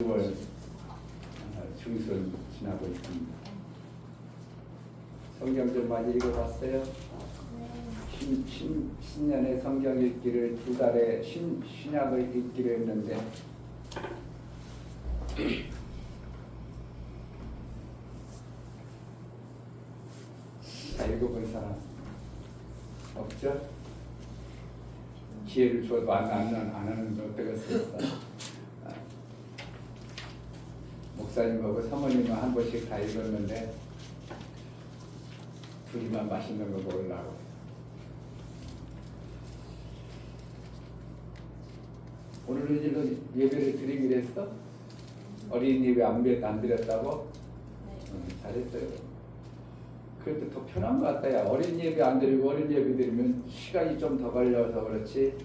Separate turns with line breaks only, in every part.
6월 중순 지나고 있습니다. 성경 좀 많이 읽어봤어요? 신년에 성경 읽기를 두 달에 신약을 읽기로 했는데 다 읽어본 사람 없죠? 기회를 줘도 안 하는데 어떻겠습니까? 목사님하고 사모님은 한 번씩 다 읽었는데 둘이만 맛있는 거 먹으려고. 오늘은 일로 예배를 드리기로 했어? 어린 예배 안 드렸다고? 잘했어요. 그래도 더 편한 것 같다. 야, 어린 예배 안 드리고 어린 예배 드리면 시간이 좀 더 걸려서 그렇지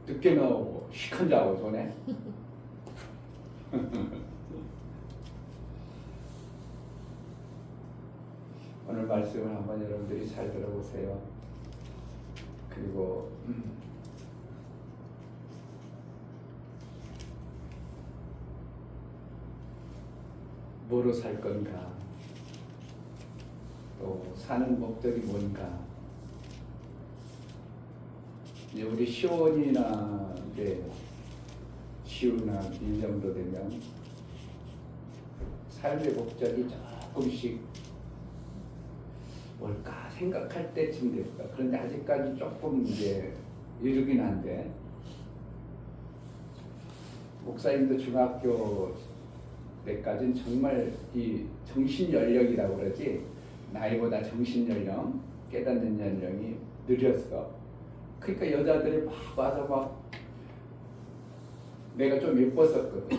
늦게 나오고 시큰 자고 전에 오늘 말씀을 한번 여러분들이 잘 들어보세요. 그리고 뭐로 살 건가, 또 사는 목적이 뭔가. 이제 우리 시온이나 이제 시우나 이 정도 되면 삶의 목적이 조금씩 뭘까 생각할 때쯤 됐어. 그런데 아직까지 조금 이제 이르긴 한데, 목사님도 중학교 때까지는 정말 이 정신 연령이라고 그러지, 나이보다 정신 연령, 깨닫는 연령이 느렸어. 그러니까 여자들이 막 와서 막 내가 좀 예뻤었거든.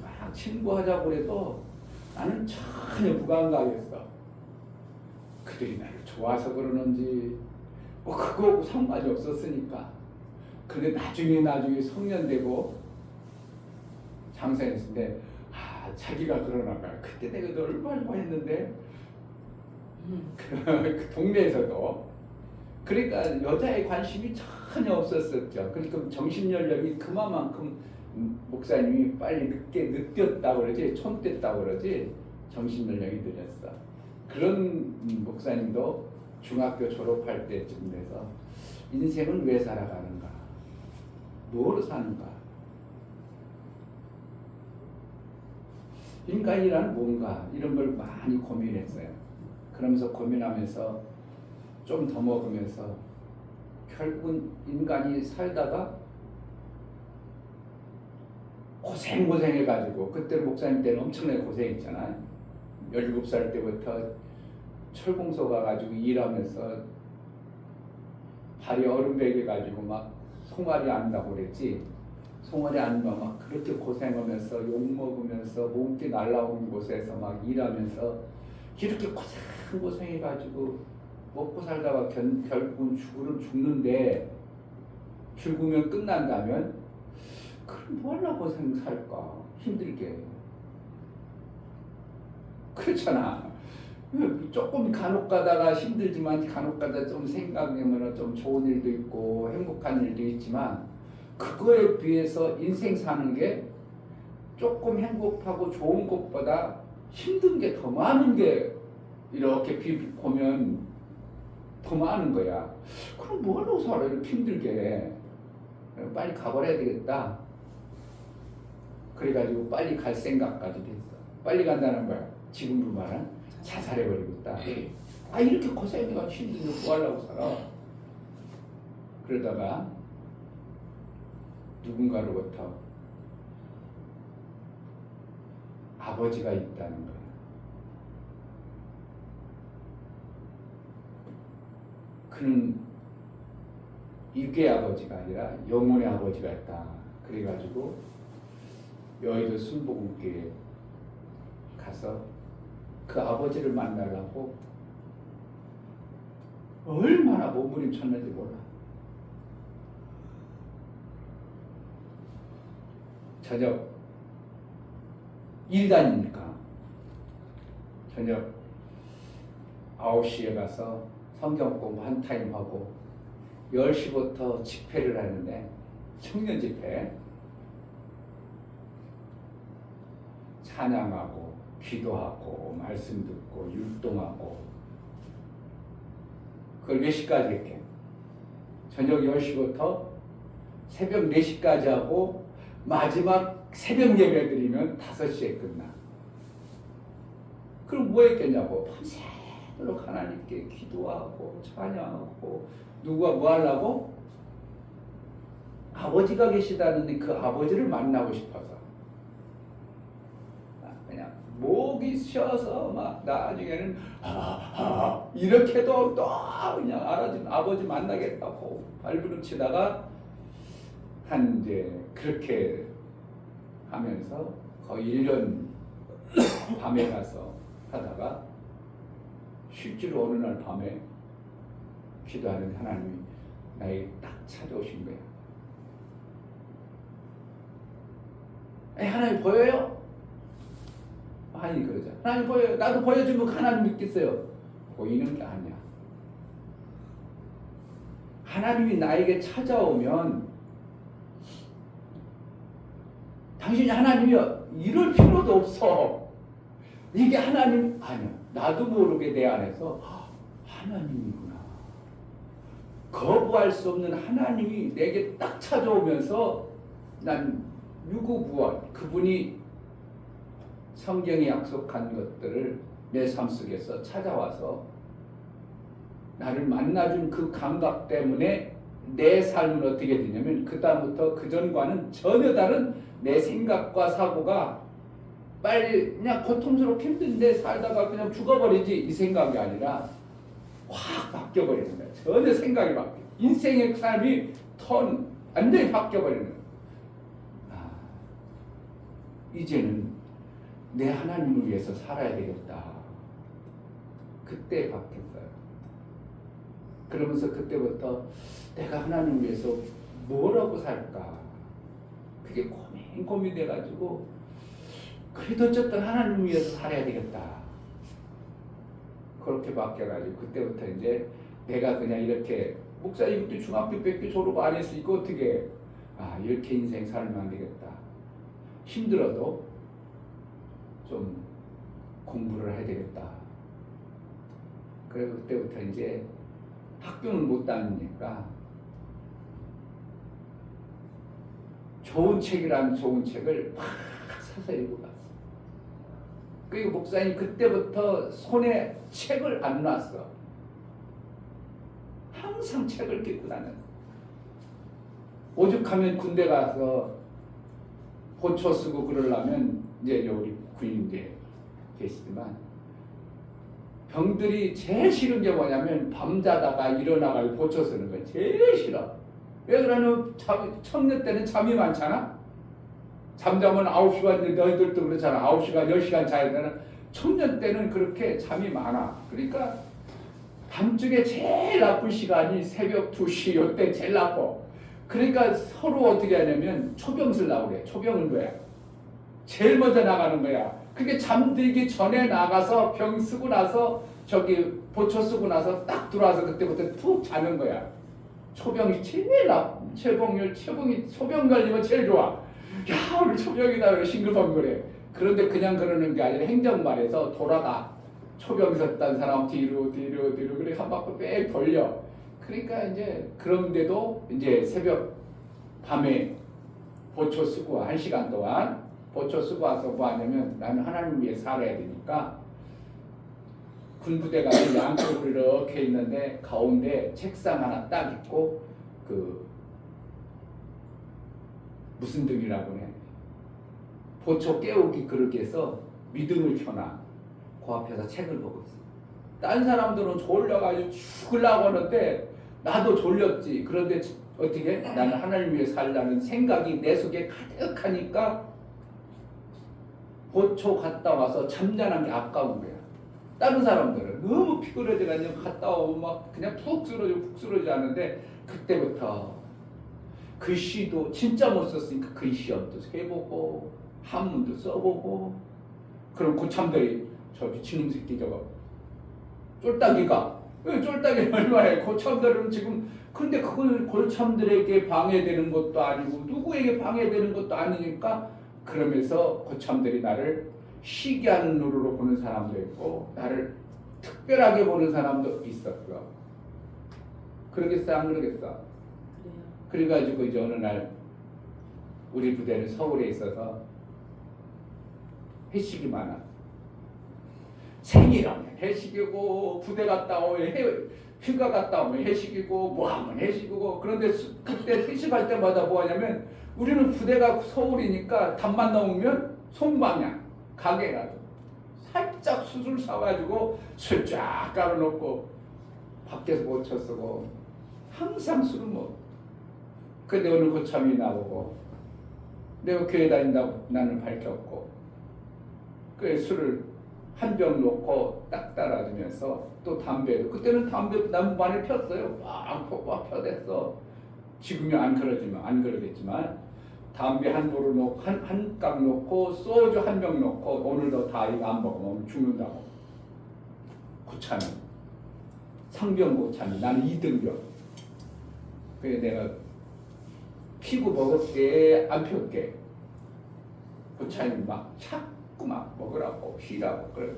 막 친구하자고 해도 나는 전혀 무감각했어. 그들이 나를 좋아서 그러는지 뭐 그거하고 상관이 없었으니까. 근데 나중에 성년 되고 장사했는데 자기가 그러나 봐요. 그때 내가 너 얼마나 좋아했는데 그 동네에서도. 그러니까 여자에 관심이 전혀 없었었죠. 그러니까 정신연령이 그만큼 목사님이 빨리 늦었다고 그러지, 촌됐다고 그러지, 정신연령이 늦었어. 그런 목사님도 중학교 졸업할 때쯤 돼서 인생은 왜 살아가는가, 뭐로 사는가, 인간이란 뭔가, 이런 걸 많이 고민했어요. 그러면서 고민하면서 좀 더 먹으면서 결국은 인간이 살다가 고생해가지고, 그때 목사님 때는 엄청나게 고생했잖아요. 17살 때부터 철공소 가가지고 일하면서 발이 얼음 베겨가지고 막 송아리 안다고 그랬지. 송아리 안다 막 그렇게 고생하면서 욕먹으면서 몸띠 날라오는 곳에서 막 일하면서 이렇게 고생해가지고 먹고 살다가 결국은 죽는데, 죽으면 끝난다면 그럼 뭐하려고 고생 살까, 힘들게. 그렇잖아. 조금 간혹 가다가 힘들지만 간혹 가다 좀 생각하면 좀 좋은 일도 있고 행복한 일도 있지만, 그거에 비해서 인생 사는 게 조금 행복하고 좋은 것보다 힘든 게 더 많은 게 이렇게 보면 더 많은 거야. 그럼 뭐하러 살아 이렇게 힘들게. 빨리 가버려야 되겠다. 그래가지고 빨리 갈 생각까지 됐어. 빨리 간다는 거야. 지금으로 말은 자살해버리고 있다. 이렇게 고생해가 힘든데 뭐하려고 살아. 그러다가 누군가로부터 아버지가 있다는 거야. 그는 육의 아버지가 아니라 영혼의 아버지가 있다. 그래가지고 여의도 순복음교회에 가서 그 아버지를 만나려고 얼마나 몸부림쳤는지 몰라. 저녁 일 다니니까 저녁 9시에 가서 성경 공부 한 타임 하고 10시부터 집회를 하는데, 청년 집회, 찬양하고 기도하고 말씀 듣고 율동하고 그걸 몇 시까지 했게? 저녁 10시부터 새벽 4시까지 하고 마지막 새벽 예배 드리면 5시에 끝나. 그럼 뭐 했겠냐고? 밤새도록 하나님께 기도하고 찬양하고 누가 뭐 하려고? 아버지가 계시다는데 그 아버지를 만나고 싶어서 그냥 목이 쉬어서 막 나중에는 이렇게도 또 그냥 알아준 아버지 만나겠다고 발부름치다가 한 이제 그렇게 하면서 거의 1년 밤에 가서 하다가 실제로 어느 날 밤에 기도하는 하나님이 나에게 딱 찾아오신 거야. 하나님 보여요? 아니 그러자. 하나님 보여요. 나도 보여주면 하나님 믿겠어요. 보이는 게 아니야. 하나님이 나에게 찾아오면 당신이 하나님이여 이럴 필요도 없어. 이게 하나님 아니야. 나도 모르게 내 안에서 하나님이구나. 거부할 수 없는 하나님이 내게 딱 찾아오면서 난 유구부원 그분이 성경에 약속한 것들을 내 삶 속에서 찾아와서 나를 만나준 그 감각 때문에 내 삶은 어떻게 되냐면 그 다음부터 그 전과는 전혀 다른 내 생각과 사고가 빨리 그냥 고통스럽게 힘든데 살다가 그냥 죽어버리지 이 생각이 아니라 확 바뀌어버리는 거야. 전혀 생각이 바뀌어. 인생의 삶이 완전히 바뀌어버리는 거야. 이제는 내 하나님을 위해서 살아야 되겠다. 그때 바뀌었어요. 그러면서 그때부터 내가 하나님을 위해서 뭐라고 살까? 그게 고민이 돼가지고 그래도 어쨌든 하나님을 위해서 살아야 되겠다. 그렇게 바뀌어가지고 그때부터 이제 내가 그냥 이렇게 목사님 그때 중학교 뺏기 졸업 안 했으니까 어떻게 이렇게 인생 살면 안 되겠다. 힘들어도 좀 공부를 해야 되겠다. 그래서 그때부터 이제 학교는 못 다니니까 좋은 책이라는 좋은 책을 막 사서 읽어봤어. 그리고 목사님 그때부터 손에 책을 안 놨어. 항상 책을 끼고 다녔어. 오죽하면 군대 가서 보초 쓰고 그러려면 이제 우리 군인들 계시지만 병들이 제일 싫은 게 뭐냐면 밤자다가 일어나가지고 보초 쓰는 거 제일 싫어. 왜 그러냐면 청년 때는 잠이 많잖아. 잠자면 9시간 너희들도 그렇잖아. 9시간 10시간 자야 되나. 청년 때는 그렇게 잠이 많아. 그러니까 밤중에 제일 나쁜 시간이 새벽 2시 이때 제일 나빠. 그러니까 서로 어떻게 하냐면 초병 쓰려고 그래. 초병은 뭐야? 제일 먼저 나가는 거야. 그게 잠들기 전에 나가서 병 쓰고 나서 보초 쓰고 나서 딱 들어와서 그때부터 푹 자는 거야. 초병이 제일 나쁜. 초병 걸리면 제일 좋아. 야 오늘 초병이다 그래 싱글벙글해. 그런데 그냥 그러는 게 아니라 행정말에서 돌아가. 초병 섰던 사람 뒤로 그래 한 바퀴 빽 돌려. 그러니까 이제 그런데도 이제 새벽 밤에 보초 쓰고 1시간 동안 보초 쓰고 와서 뭐 하냐면 나는 하나님 위해 살아야 되니까 군부대가 양쪽으로 이렇게 있는데 가운데 책상 하나 딱 있고 그 무슨 등이라고 해. 보초 깨우기 그렇게 해서 믿음을 켜놔. 그 앞에서 책을 보고 있어. 딴 사람들은 졸려가지고 죽으려고 하는데 나도 졸렸지. 그런데 어떻게 나는 하나님 위해 살라는 생각이 내 속에 가득하니까 보초 갔다 와서 잠자는 게 아까운 거야. 다른 사람들은 너무 피곤해져가지고 갔다 오고 막 그냥 푹 쓰러지고 하는데 그때부터 글씨도 진짜 못 썼으니까 글씨 시험도 해보고 한문도 써보고 그럼 고참들이 저 미친놈 새끼 저거 쫄딱이가 쫄딱이 얼마나 고참들은 지금 근데 그걸 고참들에게 방해되는 것도 아니고 누구에게 방해되는 것도 아니니까 그러면서 고참들이 나를 시기하는 눈으로 보는 사람도 있고 나를 특별하게 보는 사람도 있었어. 그러겠어 안 그러겠어?
그래요.
그래가지고 이제 어느 날 우리 부대는 서울에 있어서 회식이 많아. 생일하면 회식이고 부대 갔다 오면 휴가 갔다 오면 회식이고 뭐 하면 회식이고. 그런데 그때 회식할 때마다 뭐 하냐면 우리는 부대가 서울이니까 담만 넘으면 송방향 가게라도 살짝 수술 사가지고 술 쫙 깔아놓고 밖에서 모쳐 쓰고 항상 술을 먹어. 근데 오늘 고참이 나오고 내가 교회 다닌다고 나는 밝혔고 그 술을 한 병 놓고 딱 따라주면서 또 담배도 그때는 담배 나무 많이 폈어요. 막 펴댔어. 지금이 안 그러겠지만 담배 한 보루 놓고 한 깡 놓고 소주 한 병 놓고 오늘도 다 이거 안 먹으면 죽는다고. 고참이 상병 고참이 나는 2등병. 그래 내가 피고 먹을게 안 폈게. 고참이 막 자꾸 막 먹으라고 피라고. 그래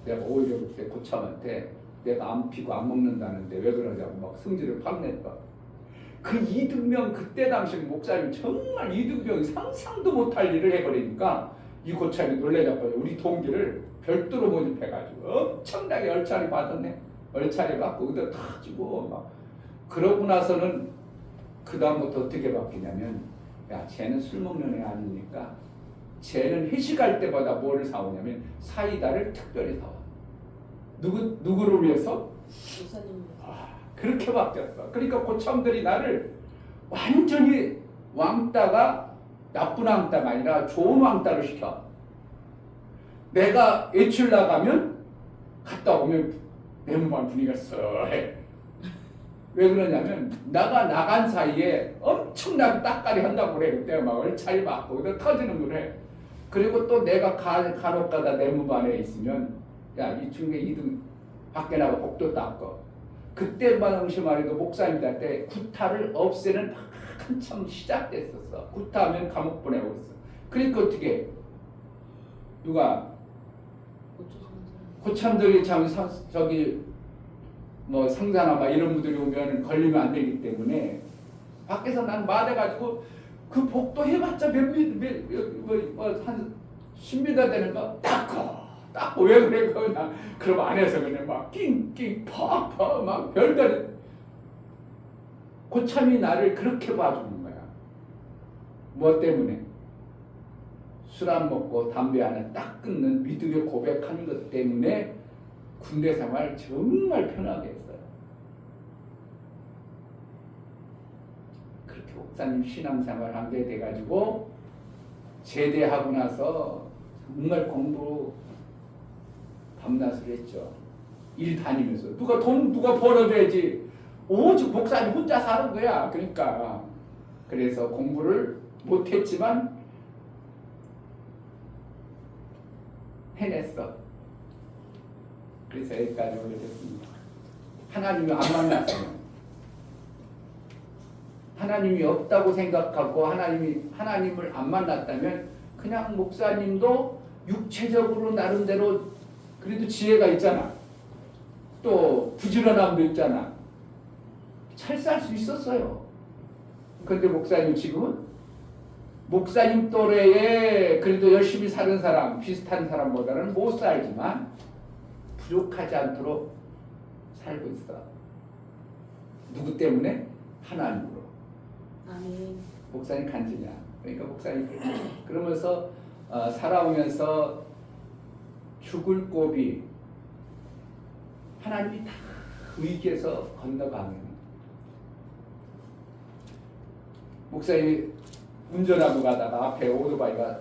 내가 오히려 그때 고참한테 내가 안 피고 안 먹는다는데 왜 그러냐고 막 성질을 팍 냈다. 그 이등병 그때 당시 목사님 정말 이등병이 상상도 못할 일을 해버리니까 이 고참이 놀래자빠져. 우리 동기를 별도로 모집해가지고 엄청나게 얼차리 받았네. 얼차리 받고 의도 타지고 막. 그러고 나서는 그 다음부터 어떻게 바뀌냐면 야 쟤는 술 먹는 애 아니니까 쟤는 회식할 때마다 뭐를 사오냐면 사이다를 특별히 사와. 누구를 위해서?
목사님.
그렇게 바뀌었어. 그러니까 고참들이 나를 완전히 왕따가 나쁜 왕따가 아니라 좋은 왕따를 시켜. 내가 외출 나가면 갔다 오면 내 몸만 분위기가 쎄해. 왜 그러냐면 나가 나간 사이에 엄청나게 따까리 한다고 그래. 그때 막 얼차리 맞고 그때 터지는 거래. 그리고 또 내가 간혹 가다 내 몸 안에 있으면 야 이 중에 2등 밖에 나가 복도 닦어. 그때만 당시 말해도 목사님들한테 구타를 없애는 한참 시작됐었어. 구타하면 감옥 보내고 있어. 그러니까 어떻게 누가 고참들이 참 저기 뭐 상사나 막 이런 분들이 오면 걸리면 안 되기 때문에 밖에서 난 말해가지고 그 복도 해봤자 한 10m 되는 거 닦고 왜 그래 그냥 그럼 안에서 그냥 막 낑낑 퍽퍽 막 별다른 고참이 나를 그렇게 봐주는 거야. 뭐 때문에? 술 안 먹고 담배 하나 딱 끊는 믿음의 고백하는 것 때문에 군대 생활 정말 편하게 했어요. 그렇게 목사님 신앙생활 하게 돼가지고 제대하고 나서 정말 공부 밤낮을 했죠. 일 다니면서 누가 벌어줘야지. 오직 목사님 혼자 사는 거야. 그러니까 그래서 공부를 못했지만 해냈어. 그래서 여기까지 오게 됐습니다. 하나님이 안 만났으면 하나님이 없다고 생각하고 하나님을 안 만났다면 그냥 목사님도 육체적으로 나름대로 그래도 지혜가 있잖아. 또 부지런함도 있잖아. 잘 살 수 있었어요. 그런데 목사님 지금은 목사님 또래에 그래도 열심히 사는 사람, 비슷한 사람보다는 못 살지만 부족하지 않도록 살고 있어. 누구 때문에? 하나님으로.
아멘.
목사님 간증이야. 그러니까 목사님 그러면서 살아오면서 죽을 고비 하나님이 다 위기에서 건너가면 목사님이 운전하고 가다가 앞에 오토바이가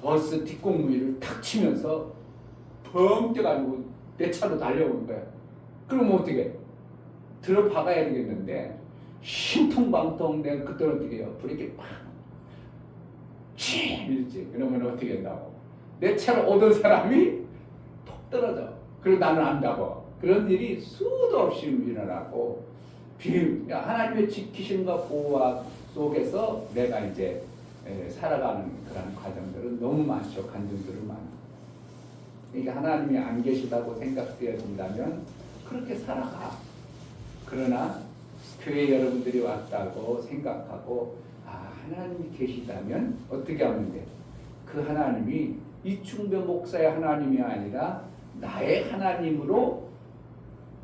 버스 뒷공무니를 탁 치면서 펑 뛰어가지고 내 차로 달려오는 거야. 그러면 어떻게? 들어박아야 되겠는데 신통방통 내가 그때는 어떻게 해요? 브레이크 팍 밀지. 그러면 어떻게 한다고? 내 차로 오던 사람이 톡 떨어져. 그리고 나는 안다고. 그런 일이 수도 없이 일어나고 하나님의 지키심과 보호와 속에서 내가 이제 살아가는 그런 과정들은 너무 너무 많죠. 간증들은 많아. 그러니까 하나님이 안 계시다고 생각되어진다면 그렇게 살아가. 그러나 교회 여러분들이 왔다고 생각하고 하나님이 계시다면 어떻게 하면 돼? 그 하나님이 이충배 목사의 하나님이 아니라 나의 하나님으로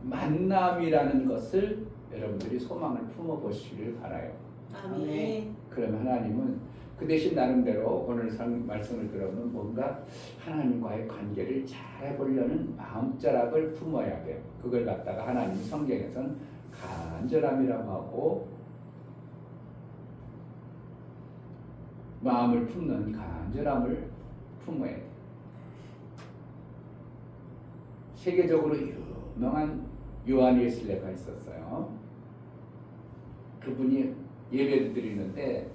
만남이라는 것을 여러분들이 소망을 품어보시길 바라요.
아멘.
그러면 하나님은 그 대신 나름대로 오늘 말씀을 들어보면 뭔가 하나님과의 관계를 잘 해보려는 마음자락을 품어야 돼요. 그걸 갖다가 하나님이 성경에서는 간절함이라고 하고 마음을 품는 간절함을 품어야 돼요. 세계적으로 유명한 요한 웨슬레가 있었어요. 그분이 예배를 드리는데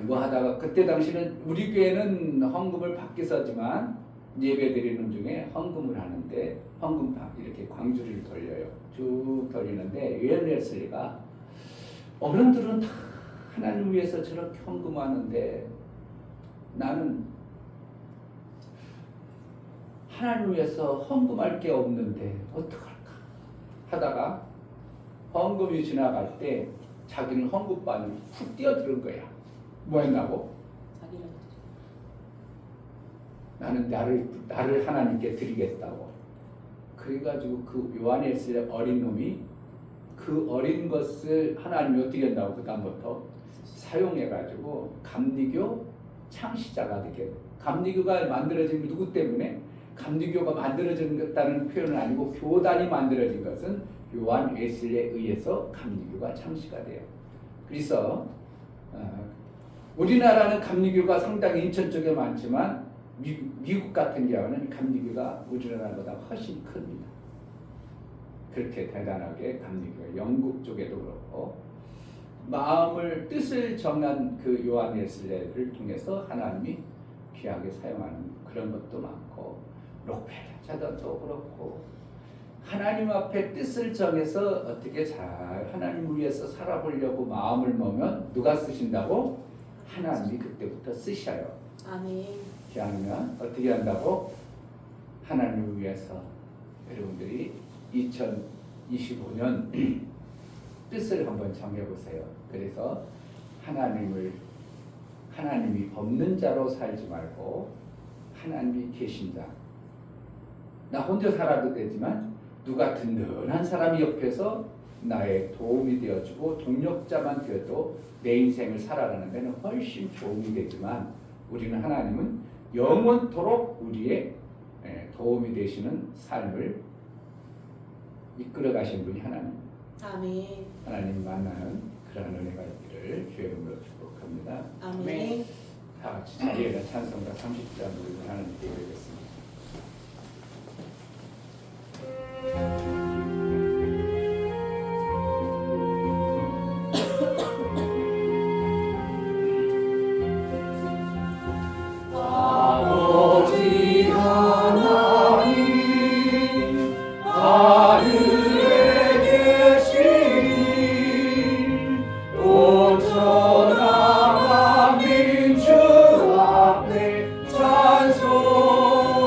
뭐 하다가 그때 당시는 우리 교회는 헌금을 받기 서지만 예배 드리는 중에 헌금을 하는데 헌금 이렇게 광주리를 돌려요. 쭉 돌리는데 요한 웨슬레가 어른들은 다 하나님 위해서 저렇게 헌금하는데 나는 하나님 위해서 헌금할 게 없는데 어떡할까 하다가 헌금이 지나갈 때 자기는 헌금반을 훅 뛰어들은 거야. 뭐 했나고?
자기는
나는 나를 하나님께 드리겠다고. 그래가지고 그 요한에스의 어린 놈이 그 어린 것을 하나님이 어떻게 한다고 그 다음부터 사용해가지고 감리교 창시자가 되게. 감리교가 만들어진 게 누구 때문에? 감리교가 만들어졌다는 표현은 아니고 교단이 만들어진 것은 요한 웨슬레에 의해서 감리교가 창시가 돼요. 그래서 우리나라는 감리교가 상당히 인천 쪽에 많지만 미국 같은 경우는 감리교가 우리나라보다 훨씬 큽니다. 그렇게 대단하게 감리교가 영국 쪽에도 그렇고 마음을 뜻을 정한 그 요한 웨슬레를 통해서 하나님이 귀하게 사용하는 그런 것도 많고 록펠러자도 그렇고 하나님 앞에 뜻을 정해서 어떻게 잘 하나님을 위해서 살아보려고 마음을 먹으면 누가 쓰신다고? 하나님이 그때부터 쓰셔요.
아멘.
그러면 어떻게 한다고? 하나님을 위해서 여러분들이 2025년 뜻을 한번 정해보세요. 그래서 하나님이 없는 자로 살지 말고 하나님이 계신 자. 나 혼자 살아도 되지만 누가 든든한 사람이 옆에서 나의 도움이 되어주고 동력자만 되어도 내 인생을 살아가는 데는 훨씬 도움이 되지만 우리는 하나님은 영원토록 우리의 도움이 되시는 삶을 이끌어 가신 분이 하나님.
아멘.
하나님 만나는 그런 은혜가 있기를 주의 이름으로 축복합니다.
아멘.
다 같이 자리에다 찬송가 30장 부르고 하나님께 드리겠습니다.
아버지 하나님 하늘에 계시니 온전한 민주 앞에 찬송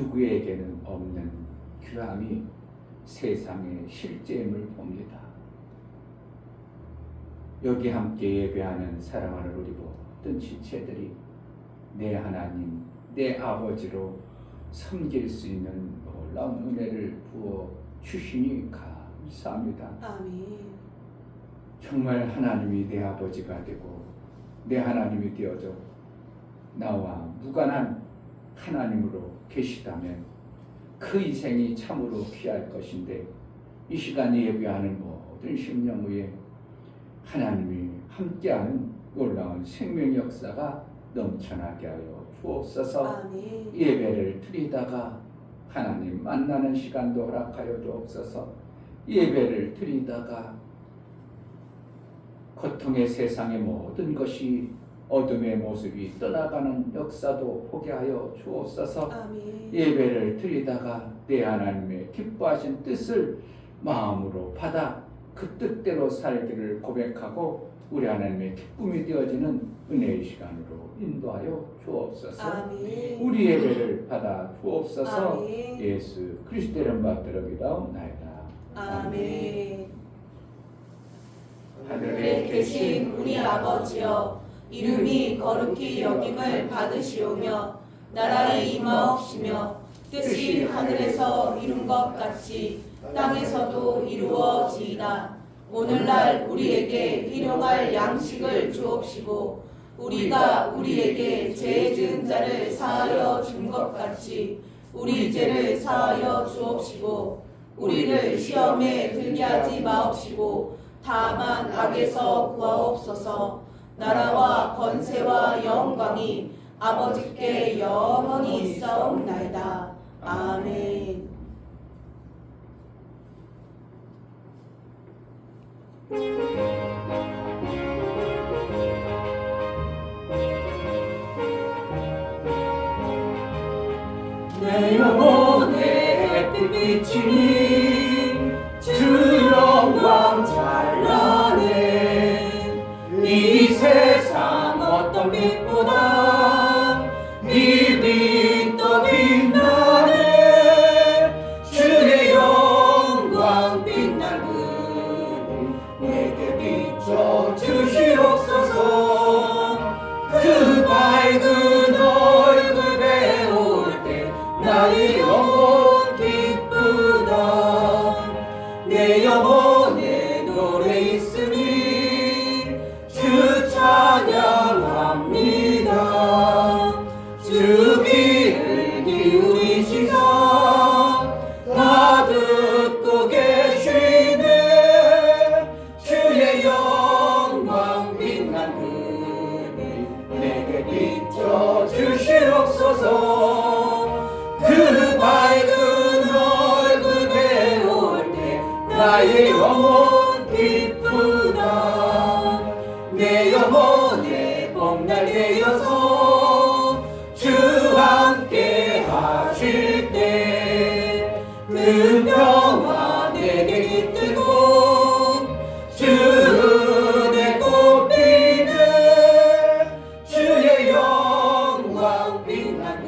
누구에게는 없는 귀함이 세상의 실제임을 봅니다. 여기 함께 예배하는 사랑하는 우리 모든 지체들이 내 하나님, 내 아버지로 섬길 수 있는 놀라운 은혜를 부어 주시니 감사합니다.
아멘.
정말 하나님이 내 아버지가 되고 내 하나님이 되어져 나와 무관한 하나님으로 계시다면 그 인생이 참으로 귀할 것인데, 이 시간에 예배하는 모든 심령 위에 하나님이 함께하는 놀라운 생명 역사가 넘쳐나게 하여 주옵소서.
아멘.
예배를 드리다가 하나님 만나는 시간도 허락하여 주옵소서. 예배를 드리다가 고통의 세상의 모든 것이 어둠의 모습이 떠나가는 역사도 보게 하여 주옵소서.
아멘.
예배를 드리다가 내 하나님의 기뻐하신 뜻을 마음으로 받아 그 뜻대로 살기를 고백하고 우리 하나님의 기쁨이 되어지는 은혜의 시간으로 인도하여 주옵소서.
아멘.
우리 예배를 받아 주옵소서.
아멘.
예수 그리스도의 이름 받들어 기도하옵나이다.
아멘.
하늘에 계신 우리 아버지여, 이름이 거룩히 여김을 받으시오며 나라의 임하옵시며 뜻이 하늘에서 이룬 것 같이 땅에서도 이루어지이다. 오늘날 우리에게 일용할 양식을 주옵시고 우리가 우리에게 죄 지은 자를 사하여 준 것 같이 우리 죄를 사하여 주옵시고 우리를 시험에 들게 하지 마옵시고 다만 악에서 구하옵소서. 나라와 권세와 영광이 아버지께 영원히 있사옵나이다. 아멘.
내 영혼의 빛비치니 주 영광 찬란해. 이 세상 어떤 빛보다 이 빛 더 빛나네. 주의 영광 빛나는 내게 비춰 주시옵소서. 그 밝은 얼굴 배울 때 나의 영혼 기쁘다. 내 영혼에 노래 있으니 주 찬양합니다. 주 귀를 기울이시사 나 듣고 계시네. 주의 영광 빛난 그빛 내게 비춰 주시옵소서. 그 밝은 얼굴 배울 때 나의 영혼 기쁘다. 내 영혼에 봄날 되어서 주 함께 하실 때 그 평화 내게 깃들고 주 은혜 꽃피네. 주의 영광 빛나는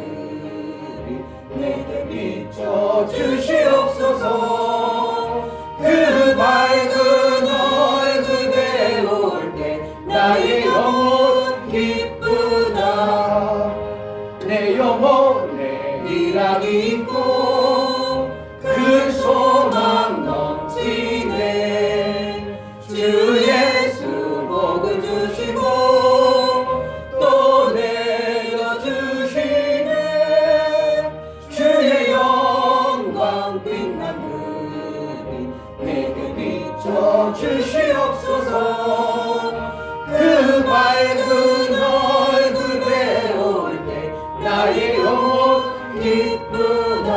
내게 비춰 주시옵소서. 그 밝은 얼굴 배울 때 나의 영혼 기쁘다. 내 영혼에 희락이 있고 그 소망 넘치네. 주 예수 복을 주시고 또 내려주시네. 주의 영광 빛난 그빛 내게 비춰 주시옵소서. 그 밝은 얼굴 배울 때 나의 영혼 기쁘다.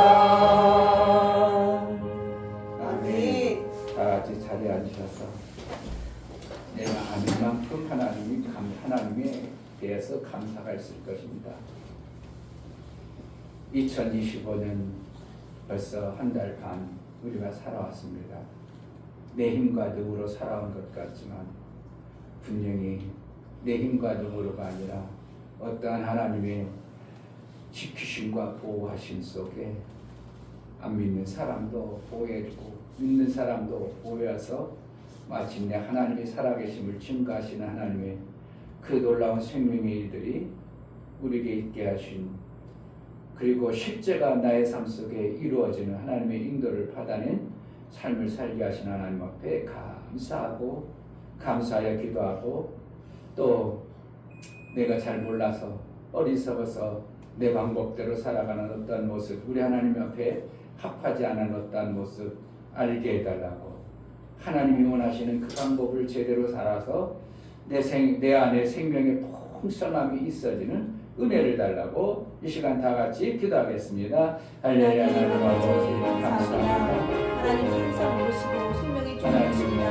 아멘. 다 같이 자리에 앉으셔서 내가 아는 만큼 하나님에 대해서 감사가 있을 것입니다. 2025년 벌써 한 달 반 우리가 살아왔습니다. 내 힘과 능으로 살아온 것 같지만 분명히 내 힘과 능으로가 아니라 어떠한 하나님의 지키심과 보호하심 속에 안 믿는 사람도 보호해주고 믿는 사람도 보호해서 마침내 하나님의 살아계심을 증거하시는 하나님의 그 놀라운 생명의 일들이 우리에게 있게 하신, 그리고 실제가 나의 삶 속에 이루어지는 하나님의 인도를 받아낸 삶을 살게 하신 하나님 앞에 감사하고 감사하여 기도하고, 또 내가 잘 몰라서 어리석어서 내 방법대로 살아가는 어떠한 모습, 우리 하나님 앞에 합하지 않은 어떠한 모습 알게 해달라고, 하나님이 원하시는 그 방법을 제대로 살아서 내 안에 생명의 풍성함이 있어지는 은혜를 달라고 이 시간 다 같이 기도하겠습니다. 할렐루야. 하나님 아버지 감사합니다.
하나님 항상 오시고 생명의 주님이십니다.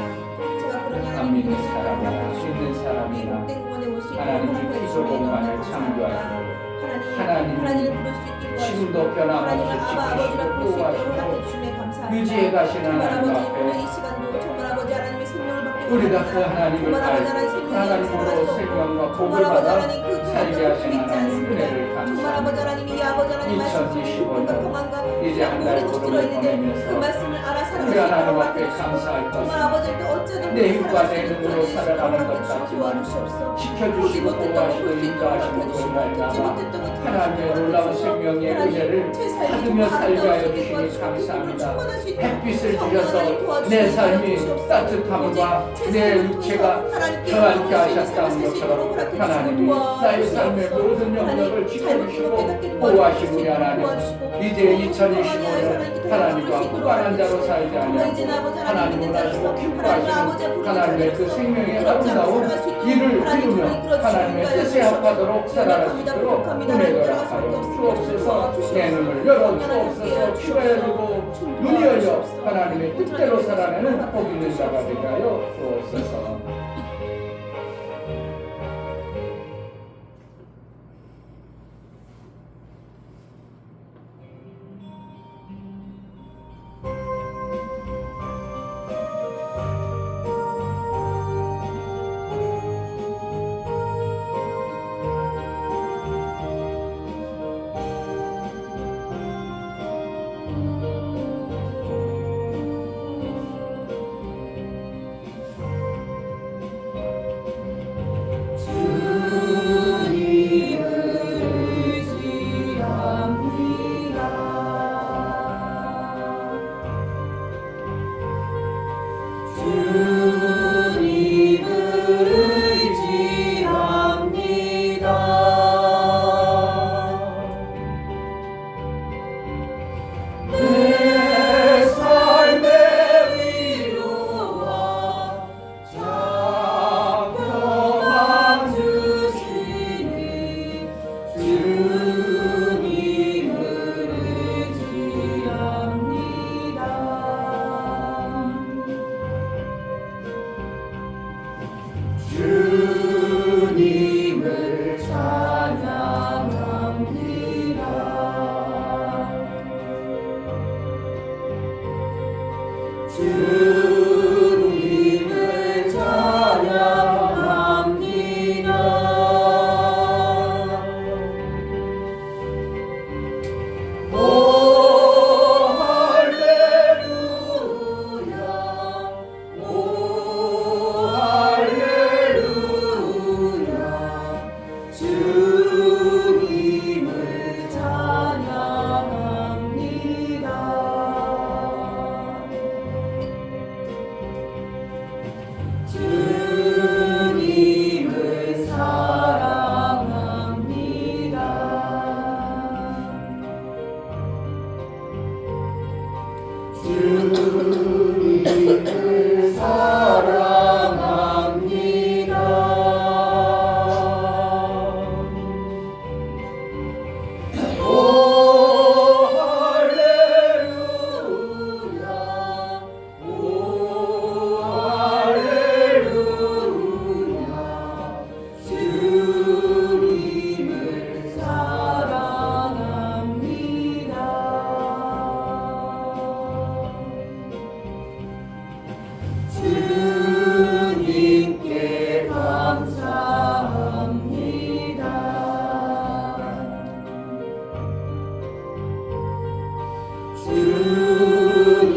제가 그러나
안 믿는 사람이나 믿는 사람이나 하나님이 피조 공간을 창조하시고 하나님
부를 수 있게
지금도 변함없이
아버지라 부를 수 있도록
지키시고
허락해 주시네 감사합니다.
유지해 가시는
정말
하나님
아버지 오늘
앞에
이 시간도 정말 아버지 하나님의 생명을 받게
우리가 그
원합니다.
하나님을
정말 아버지
알고
하나님 생명을 살아갈
하나님으로
수
생명과
없고
복을
정말 아버지
받아
하나님 그
살게
그것도
하시는
믿지
하나님
않습니다.
은혜를
정말 아버지
감사합니다.
하나님이 이 아버지 하나님 말씀 속에 행복과
2025년
평안과
이제 한 달
모든 것이
보름을
들어있는데
보내면서
그 말씀을 알아 살아갈 수
우리 하나님
있도록
앞에
허락해
감사할
주시고 정말
것은
아버지한테 어쩌든
내 힘과 내 눈으로 살아가는 것 같지만
도와주시옵소서. 보지
지켜주시고
못했던
보호하시고
것볼 수 있도록
인도하시고
허락해 주시고 듣지
그러나
못했던 것
하나님의 놀라운 생명의 은혜를 받으며 살게 하여 주시니 감사합니다. 햇빛을 주셔서 내 삶이 따뜻함과 내 육체가 평안케 하셨다는 것처럼 하나님이 나의 삶의 모든 영역을 지켜주시고 보호하시고 우리 하나님 이제 2025년 하나님과 무관한 자로 살지 않냐고 하나님 원하시고 기뻐하시고 하나님의 그 생명의 아름다운 일을 이루며 하나님의 뜻에 합하도록 살아갈 수 있도록 은혜를 하여 주옵소서. 내 눈을 열어 주옵소서. 귀가 열리고 눈이 열려 하나님의 뜻대로 살아내는 복 있는 자가 되게 하여 주옵소서.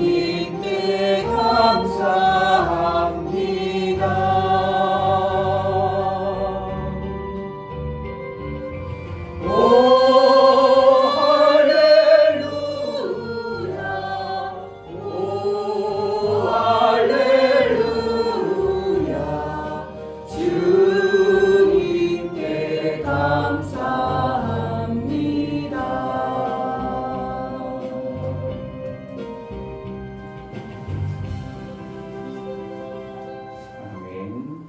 주님께 감사합니다. 오 할렐루야 오 할렐루야 주님께 감사합니다. 아멘.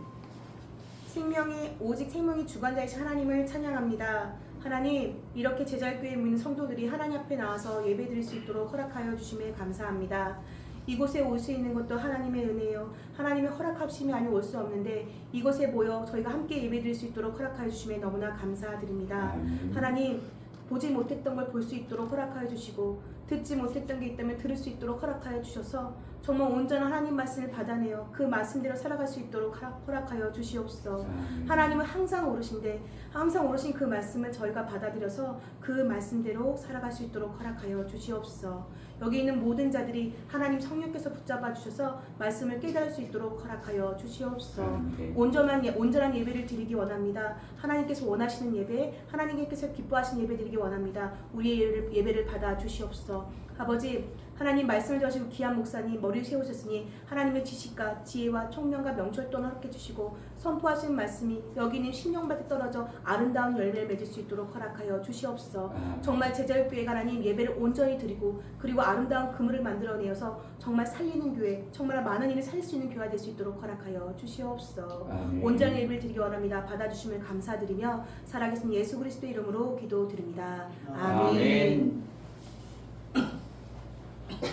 생명이 오직 생명이 주관자이신 하나님을 찬양합니다. 하나님, 이렇게 제자교회에 모인 성도들이 하나님 앞에 나와서 예배드릴 수 있도록 허락하여 주심에 감사합니다. 이곳에 올 수 있는 것도 하나님의 은혜요. 하나님의 허락하심이 아니면 올 수 없는데 이곳에 모여 저희가 함께 예배드릴 수 있도록 허락하여 주심에 너무나 감사드립니다.
아멘.
하나님, 보지 못했던 걸 볼 수 있도록 허락하여 주시고 듣지 못했던 게 있다면 들을 수 있도록 허락하여 주셔서 정말 온전한 하나님 말씀을 받아내어 그 말씀대로 살아갈 수 있도록 허락하여 주시옵소서. 하나님은 항상 오르신데 항상 오르신 그 말씀을 저희가 받아들여서 그 말씀대로 살아갈 수 있도록 허락하여 주시옵소서. 여기 있는 모든 자들이 하나님 성령께서 붙잡아 주셔서 말씀을 깨달을 수 있도록 허락하여 주시옵소서. 온전한 예배를 드리기 원합니다. 하나님께서 원하시는 예배, 하나님께서 기뻐하시는 예배 드리기 원합니다. 우리의 예배를 받아 주시옵소서. 아버지, 하나님 말씀을 전하시고 귀한 목사님 머리를 세우셨으니 하나님의 지식과 지혜와 총명과 명철도를 허락해 주시고 선포하신 말씀이 여기 있는 심령밭에 떨어져 아름다운 열매를 맺을 수 있도록 허락하여 주시옵소서. 정말 제자교회가 하나님 예배를 온전히 드리고 그리고 아름다운 그물을 만들어내어서 정말 살리는 교회, 정말 많은 일을 살릴 수 있는 교회가 될 수 있도록 허락하여 주시옵소서. 온전한 예배를 드리기 원합니다. 받아주심을 감사드리며 살아계신 예수 그리스도의 이름으로 기도드립니다. 아멘.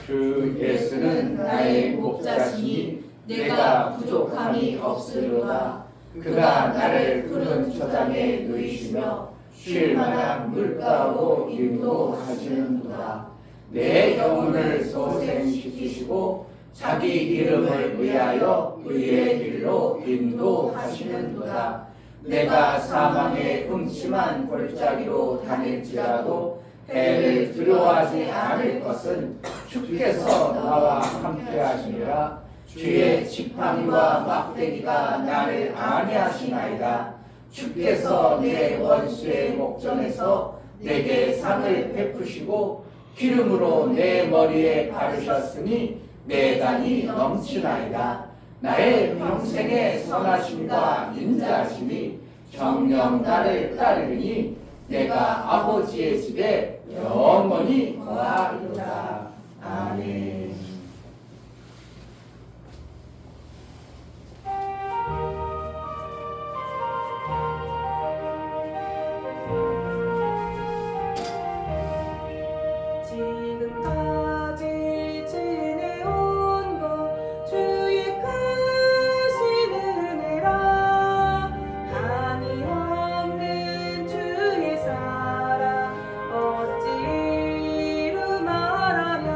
주 예수는 나의 목자시니 내가 부족함이 없으리로다. 그가 나를 푸른 초장에 누이시며 쉴 만한 물가로 인도하시는도다. 내 영혼을 소생시키시고 자기 이름을 위하여 의의 길로 인도하시는도다. 내가 사망의 음침한 골짜기로 다닐지라도 해를 두려워하지 않을 것은 주께서 나와 함께 하시니라. 주의 지팡이와 막대기가 나를 안위하시나이다. 주께서 내 원수의 목전에서 내게 상을 베푸시고 기름으로 내 머리에 바르셨으니 내 dan이 넘치나이다. 나의 평생의 선하심과 인자하심이 정녕 나를 따르니 내가 아버지의 집에 영원히 거하리로다. 아멘.
지금까지 지내온 것 주의 크신 은혜라. 한이 없는 주의 사랑 어찌로 말하랴.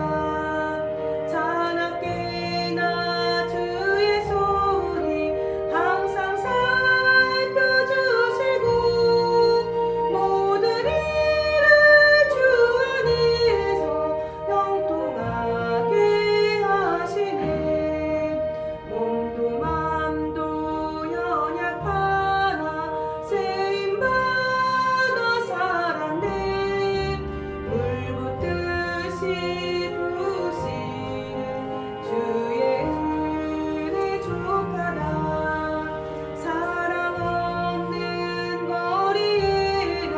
자나깨나 주의 손이 항상 살펴주시고 모든 일을 주 안에서 영통하게 하시네. 몸도 맘도 연약하나 쓰임받아 살았네. 물 붓듯이 부으시는 주의 은혜 족하다. 사랑 없는 거리에나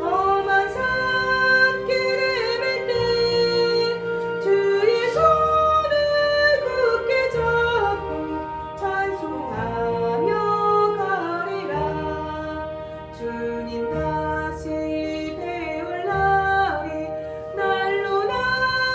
험한 산길을 맬때 주의 손을 굳게 잡고 찬송하며 가리라. 주님 다시 배울 날이 날로 날로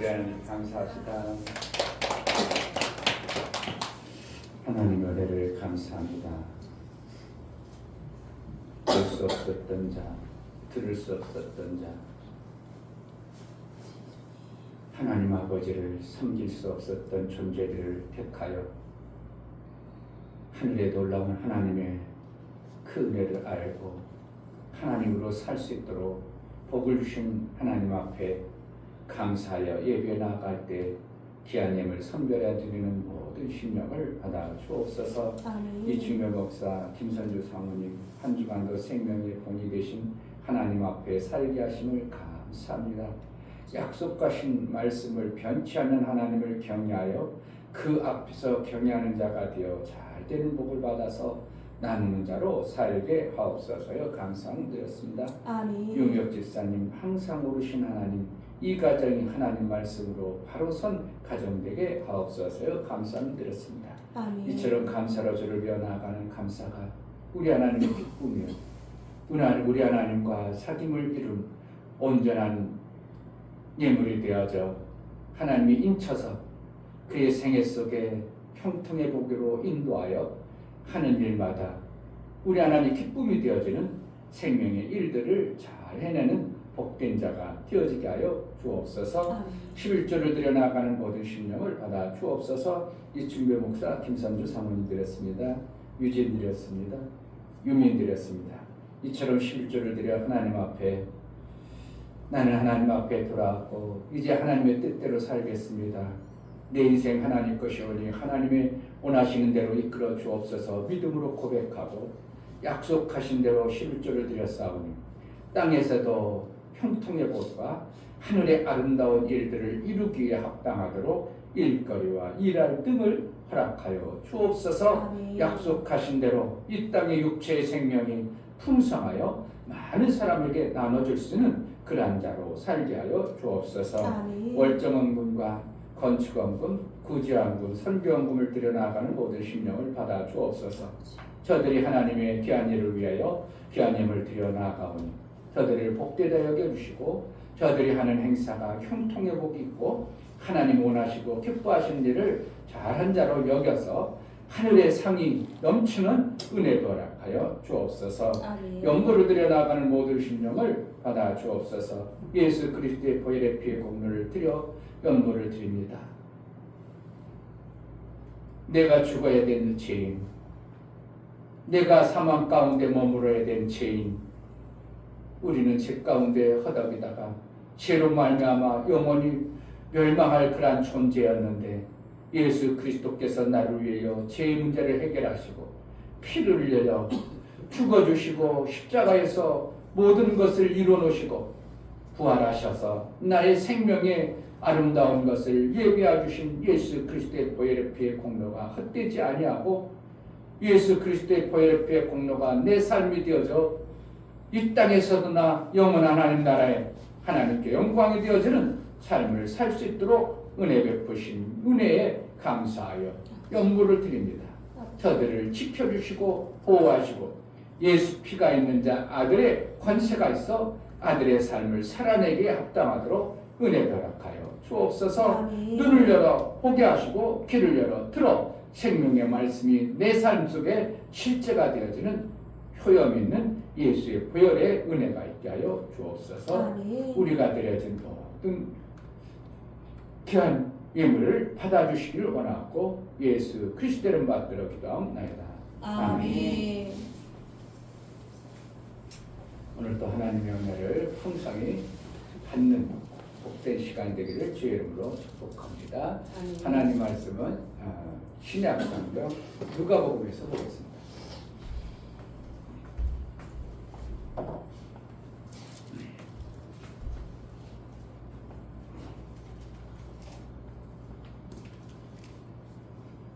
아멘. 감사합니다. 하나님의 은혜를 감사합니다. 볼 수 없었던 자, 들을 수 없었던 자, 하나님 아버지를 섬길 수 없었던 존재들을 택하여 하늘에 놀라운 하나님의 그 은혜를 알고 하나님으로 살 수 있도록 복을 주신 하나님 앞에 감사하여 예배 나아갈 때 귀한 예물 선별해 드리는 모든 심령을 받아 주옵소서.
아멘.
이중명 목사, 김선주 사모님 한 주간도 생명의 본이 되신 하나님 앞에 살게 하심을 감사합니다. 약속하신 말씀을 변치 않는 하나님을 경외하여 그 앞에서 경외하는 자가 되어 잘 되는 복을 받아서 나누는 자로 살게 하옵소서요. 감사드렸습니다.
아멘.
유명 집사님 항상 오르신 하나님, 이 가정이 하나님 말씀으로 바로 선 가정 되게 하옵소서요. 감사드렸습니다.
아멘.
이처럼 감사로 주를 이어나가는 감사가 우리 하나님의 기쁨이요 우리 하나님과 사귐을 이룬 온전한 예물이 되어져 하나님이 인쳐서 그의 생애 속에 형통의 복으로 인도하여 하는 일마다 우리 하나님의 기쁨이 되어지는 생명의 일들을 잘 해내는 복된 자가 되어지게 하여 주옵소서.
아멘.
11조를 드려나가는 모든 심령을 받아 주옵소서. 이충배 목사, 김선주 사모님 드렸습니다. 유진 드렸습니다. 유민 드렸습니다. 이처럼 11조를 드려 하나님 앞에 나는 하나님 앞에 돌아왔고 이제 하나님의 뜻대로 살겠습니다. 내 인생 하나님 것이오니 하나님의 원하시는 대로 이끌어 주옵소서. 믿음으로 고백하고 약속하신 대로 11조를 드렸사오니 땅에서도 형통의 복과 하늘의 아름다운 일들을 이루기 위해 합당하도록 일거리와 일할 등을 허락하여 주옵소서.
아멘.
약속하신 대로 이 땅의 육체의 생명이 풍성하여 많은 사람에게 나눠줄 수 있는 그러한 자로 살게 하여 주옵소서.
아멘.
월정원금과 건축원금, 구제원금, 선교원금을 드려나가는 모든 심령을 받아 주옵소서. 저들이 하나님의 귀한 일을 위하여 귀한 예물을 드려나가오니 저들을 복되다 여겨주시고 저들이 하는 행사가 형통의 복이 있고 하나님 원하시고 기뻐하시는 일을 잘한 자로 여겨서 하늘의 상이 넘치는 은혜도 허락하여 주옵소서.
아멘.
연고를 드려나가는 모든 심령을 받아 주옵소서. 예수 그리스도의 보혈의 피의 공로를 드려 연고를 드립니다. 내가 죽어야 되는 죄인, 내가 사망 가운데 머물러야 된 죄인, 우리는 죄 가운데 허덕이다가 죄로 말미암아 영원히 멸망할 그러한 존재였는데 예수 그리스도께서 나를 위하여 죄의 문제를 해결하시고 피를 흘려 죽어주시고 십자가에서 모든 것을 이루어놓으시고 부활하셔서 나의 생명의 아름다운 것을 예비해 주신 예수 그리스도의 보혈의 피의 공로가 헛되지 아니하고 예수 그리스도의 보혈의 피의 공로가 내 삶이 되어져 이 땅에서도 나 영원한 하나님 나라에 하나님께 영광이 되어지는 삶을 살 수 있도록 은혜 베푸신 은혜에 감사하여 연물을 드립니다. 저들을 지켜주시고 보호하시고 예수 피가 있는 자 아들의 권세가 있어 아들의 삶을 살아내기에 합당하도록 은혜 허락하여 주옵소서.
아멘.
눈을 열어 보게 하시고 귀를 열어 들어 생명의 말씀이 내 삶 속에 실제가 되어지는 효염 있는 예수의 보혈의 은혜가 있게 하여 주옵소서.
아멘.
우리가 드려진 모든 귀한 예물을 받아주시기를 원하고 예수 그리스도를 받들어 기도하옵나이다.
아멘.
오늘도 하나님의 은혜를 풍성히 받는 복된 시간 되기를 주의 이름으로 축복합니다.
아멘.
하나님 말씀은 신약 성경 누가복음에서 보겠습니다.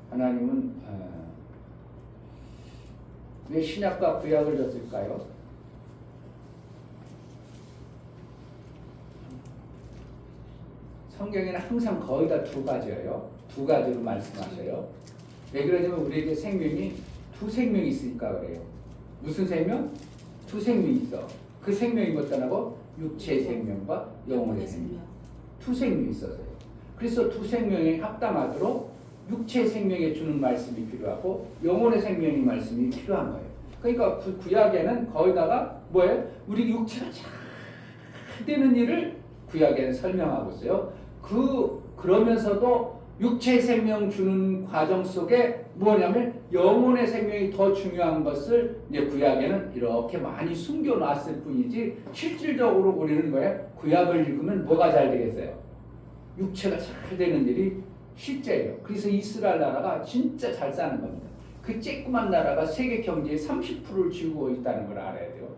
하나님은 왜 신약과 구약을 줬을까요? 성경에는 항상 거의 다 두 가지예요. 두 가지로 말씀하셔요. 왜 그러냐면 우리에게 생명이 두 생명이 있으니까 그래요. 무슨 생명? 두 생명이 있어. 그 생명이 어떠냐고? 육체의 생명과 영혼의 생명. 두 생명이 있어서요. 그래서 두 생명이 합담하도록 육체의 생명에 주는 말씀이 필요하고 영혼의 생명의 말씀이 필요한 거예요. 그러니까 구약에는 거기다가 뭐예요? 우리 육체가 잘 되는 일을 구약에는 설명하고 있어요. 그러면서도 육체의 생명 주는 과정 속에 뭐냐면 영혼의 생명이 더 중요한 것을 이제 구약에는 이렇게 많이 숨겨놨을 뿐이지 실질적으로 우리는 뭐예요? 구약을 읽으면 뭐가 잘 되겠어요? 육체가 잘 되는 일이 실제예요. 그래서 이스라엘 나라가 진짜 잘 사는 겁니다. 그 쬐끄만 나라가 세계 경제의 30%를 쥐고 있다는 걸 알아야 돼요.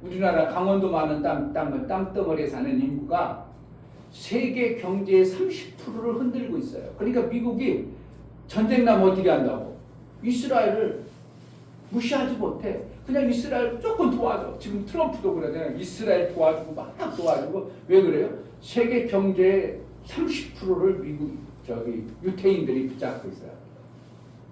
우리나라 강원도 많은 땅덩어리에 사는 인구가 세계 경제의 30%를 흔들고 있어요. 그러니까 미국이 전쟁 나면 어떻게 한다고? 이스라엘을 무시하지 못해. 그냥 이스라엘 조금 도와줘. 지금 트럼프도 그러잖아요. 이스라엘 도와주고 막 도와주고. 왜 그래요? 세계 경제의 30%를 미국 유태인들이 붙잡고 있어요.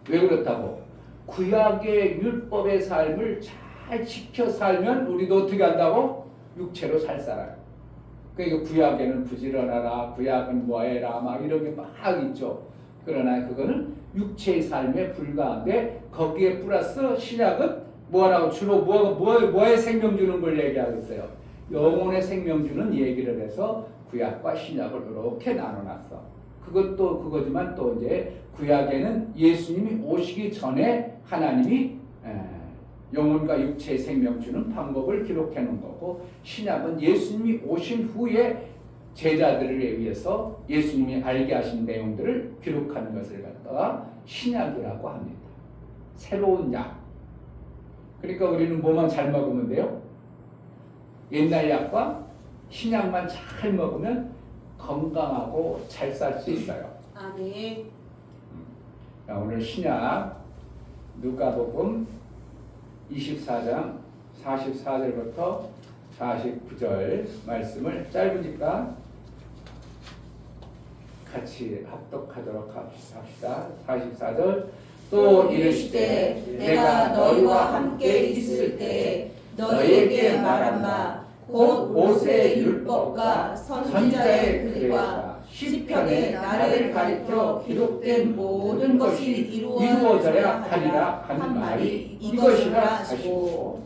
왜 그렇다고? 구약의 율법의 삶을 잘 지켜 살면 우리도 어떻게 한다고? 육체로 잘 살아요. 그러니까 구약에는 부지런하라, 구약은 뭐해라, 막 이런 게 막 있죠. 그러나 그거는 육체의 삶에 불과한데 거기에 플러스 신약은 뭐라고 주로 뭐에 생명 주는 걸 얘기하고 있어요. 영혼의 생명 주는 얘기를 해서 구약과 신약을 이렇게 나눠놨어. 그것도 그거지만 또 이제 구약에는 예수님이 오시기 전에 하나님이 영혼과 육체의 생명 주는 방법을 기록해 놓은 거고, 신약은 예수님이 오신 후에 제자들을 위해서 예수님이 알게 하신 내용들을 기록하는 것을 갖다가 신약이라고 합니다. 새로운 약. 그러니까 우리는 뭐만 잘 먹으면 돼요? 옛날 약과 신약만 잘 먹으면 건강하고 잘 살 수 있어요.
아멘.
자, 오늘 신약 누가복음 24장 44절부터 49절 말씀을 짧으니까 같이 합독하도록 합시다. 44절. 또 이르시되
내가 너희와 함께 있을 때 너희에게 말한 바 곧 모세의 율법과 선지자의 글과 시편에 나를 가리켜 기록된 모든 것이 이루어져야 하리라 하는 말이 이것이라 하시고,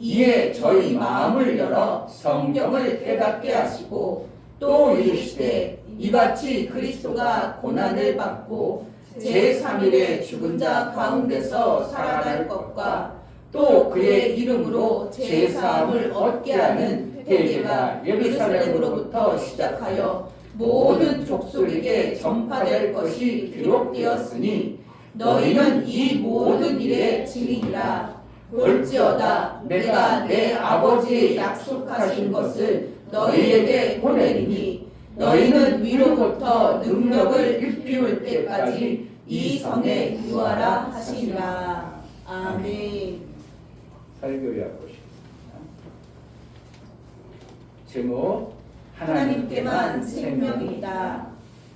이에 저희 마음을 열어 성경을 깨닫게 하시고, 또 이르시되 이같이 그리스도가 고난을 받고 제3일에 죽은 자 가운데서 살아날 것과 또 그의 이름으로 제사함을 얻게 하는 회개가 예루살렘으로부터 시작하여 모든 족속에게 전파될 것이 기록되었으니 너희는 이 모든 일의 증인이라. 볼지어다 내가 내 아버지의 약속하신 것을 너희에게 보내리니 너희는 위로부터 능력을 일피울 때까지 이 성에 유하라 하시니라. 아멘.
설교해 보십니다. 제목
하나님께만 생명이다.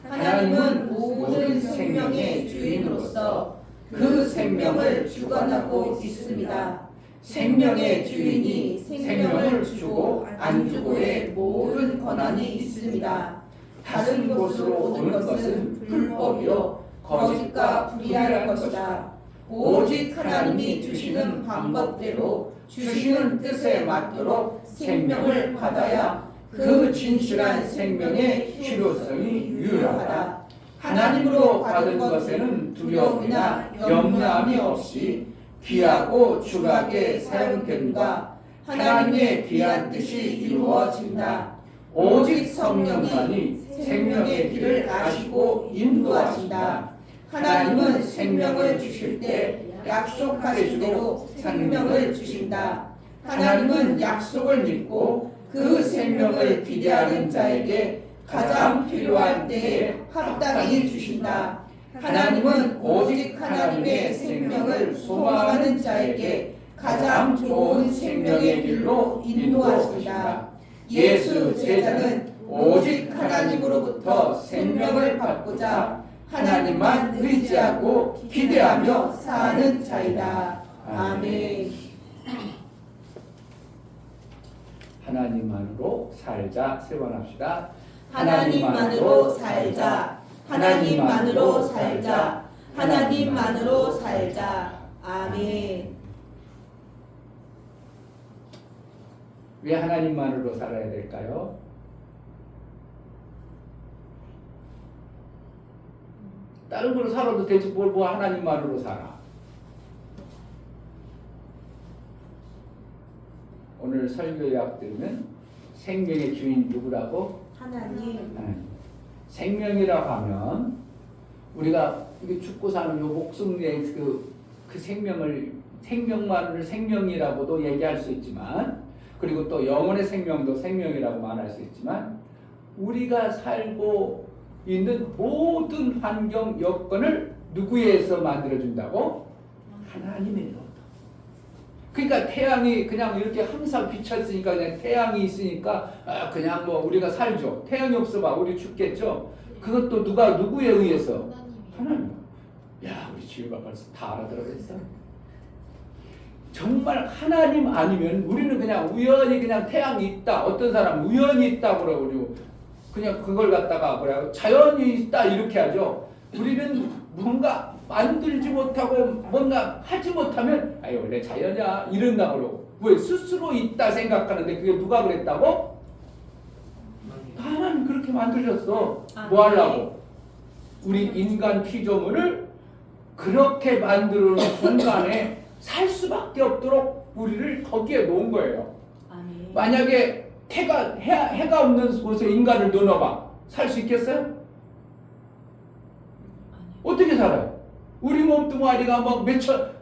하나님은 모든 생명의 주인으로서 그 생명을 주관하고 있습니다. 생명의 주인이 생명을 주고 안 주고의 모든 권한이 있습니다. 다른 곳으로 오는 것은 불법이요 거짓과 불의할 것이다. 오직 하나님이 주시는 방법대로 주시는 뜻에 맞도록 생명을 받아야 그 진실한 생명의 필요성이 유효하다. 하나님으로 받은 것에는 두려움이나 염려함이 없이 귀하고 중하게 사용된다. 하나님의 귀한 뜻이 이루어진다. 오직 성령만이 생명의 길을 아시고 인도하신다. 하나님은 생명을 주실 때 약속하신 대로 생명을 주신다. 하나님은 약속을 믿고 그 생명을 기대하는 자에게 가장 필요할 때에 합당히 주신다. 하나님은 오직 하나님의 생명을 소망하는 자에게 가장 좋은 생명의 길로 인도하신다. 예수 제자는 오직 하나님으로부터 생명을 받고자 하나님만 의지하고 기대하며 사는 자이다. 아멘.
하나님만으로 살자. 세 번 합시다.
하나님만으로 살자. 하나님만으로 살자. 하나님만으로 살자. 아멘.
왜 하나님만으로 살아야 될까요? 다른 걸로 살아도 되지 뭘 뭐 하나님만으로 살아. 오늘 설교 요약 들으면 생명의 주인 누구라고?
하나님.
생명이라고 하면 우리가 이게 죽고 사는 요 목숨의 그 생명을 생명만을 생명이라고도 얘기할 수 있지만, 그리고 또 영혼의 생명도 생명이라고 말할 수 있지만, 우리가 살고 있는 모든 환경 여건을 누구에 의해서 만들어준다고? 하나님이로부터. 그러니까 태양이 그냥 이렇게 항상 비쳤으니까 그냥 태양이 있으니까 그냥 뭐 우리가 살죠. 태양이 없어봐 우리 죽겠죠. 그것도 누구에 의해서? 하나님. 야 우리 지우가 벌써 다 알아들어겠어. 정말 하나님 아니면 우리는 그냥 우연히 그냥 태양이 있다. 어떤 사람은 우연히 있다 그러고 그냥 그걸 갖다가 뭐라고 자연이 있다 이렇게 하죠. 우리는 뭔가 만들지 못하고 뭔가 하지 못하면 아유 원래 자연이야 이런다 그러고. 왜? 스스로 있다 생각하는데 그게 누가 그랬다고? 하나님 그렇게 만드셨어. 뭐 하려고? 우리 인간 피조물을 그렇게 만드는 공간에 살 수밖에 없도록 우리를 거기에 놓은 거예요.
아멘.
만약에 해가 없는 곳에 인간을 넣어봐. 살 수 있겠어요? 어떻게 살아요? 우리 몸뚱아리가 막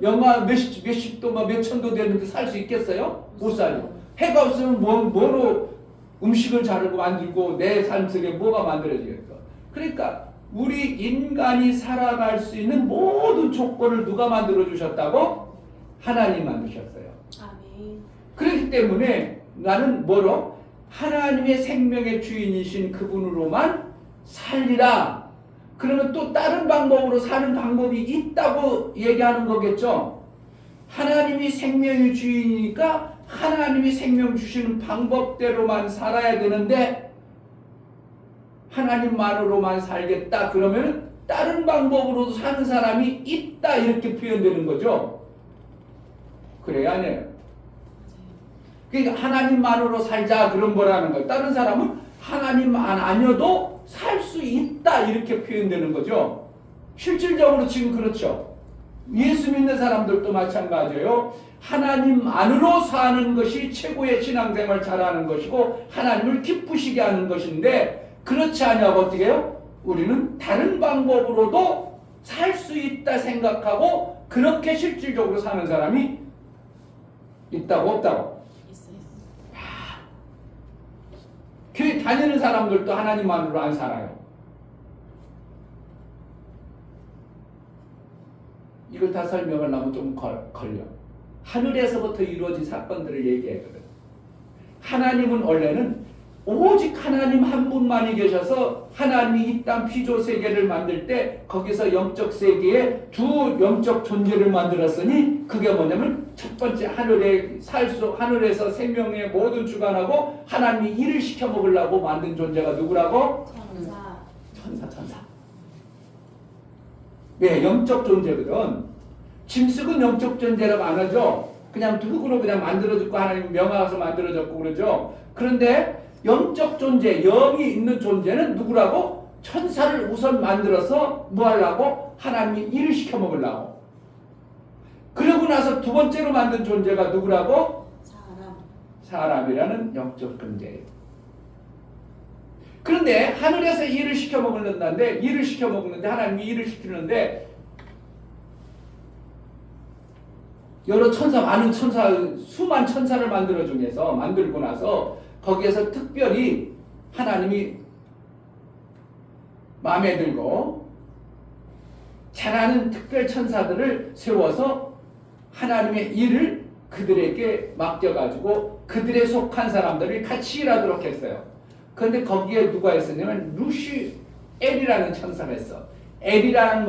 영하 몇십도 몇천도 되는데 살 수 있겠어요? 못 살죠. 해가 없으면 뭐로 음식을 자르고 만들고 내 삶 속에 뭐가 만들어지겠어? 그러니까 우리 인간이 살아갈 수 있는 모든 조건을 누가 만들어 주셨다고? 하나님 만드셨어요.
아멘.
그렇기 때문에 나는 뭐로? 하나님의 생명의 주인이신 그분으로만 살리라. 그러면 또 다른 방법으로 사는 방법이 있다고 얘기하는 거겠죠. 하나님이 생명의 주인이니까 하나님이 생명 주시는 방법대로만 살아야 되는데 하나님만으로만 살겠다 그러면 다른 방법으로도 사는 사람이 있다 이렇게 표현되는 거죠. 그래야 아니에요. 그러니까 하나님만으로 살자 그런 거라는 거예요. 다른 사람은 하나님만 아니어도 살 수 있다 이렇게 표현되는 거죠. 실질적으로 지금 그렇죠. 예수 믿는 사람들도 마찬가지예요. 하나님 안으로 사는 것이 최고의 신앙생활 잘하는 것이고 하나님을 기쁘시게 하는 것인데 그렇지 않냐고 어떻게 해요? 우리는 다른 방법으로도 살 수 있다 생각하고 그렇게 실질적으로 사는 사람이 있다고 없다고? 교회 다니는 사람들도 하나님만으로 안 살아요. 이걸 다 설명하려면 좀 걸려. 하늘에서부터 이루어진 사건들을 얘기하거든. 하나님은 원래는 오직 하나님 한 분만이 계셔서 하나님이 이 땅 피조 세계를 만들 때 거기서 영적 세계에 두 영적 존재를 만들었으니 그게 뭐냐면 첫 번째 하늘에서 생명의 모든 주관하고 하나님이 일을 시켜 먹으려고 만든 존재가 누구라고? 천사. 네, 영적 존재거든. 짐승은 영적 존재라고 안 하죠. 그냥 흙으로 그냥 만들어졌고 하나님 명하셔서 만들어졌고 그러죠. 그런데 영적 존재, 영이 있는 존재는 누구라고? 천사를 우선 만들어서 뭐 하려고? 하나님이 일을 시켜 먹으려고. 그러고 나서 두 번째로 만든 존재가 누구라고? 사람이라는 영적 존재예요. 그런데 하늘에서 일을 시켜 먹는데 하나님이 일을 시키는데 여러 많은 수만 천사를 만들고 나서 거기에서 특별히 하나님이 마음에 들고 잘하는 특별 천사들을 세워서 하나님의 일을 그들에게 맡겨가지고 그들에 속한 사람들이 같이 일하도록 했어요. 그런데 거기에 누가 있었냐면 루시엘이라는 천사가 있어. 엘이라는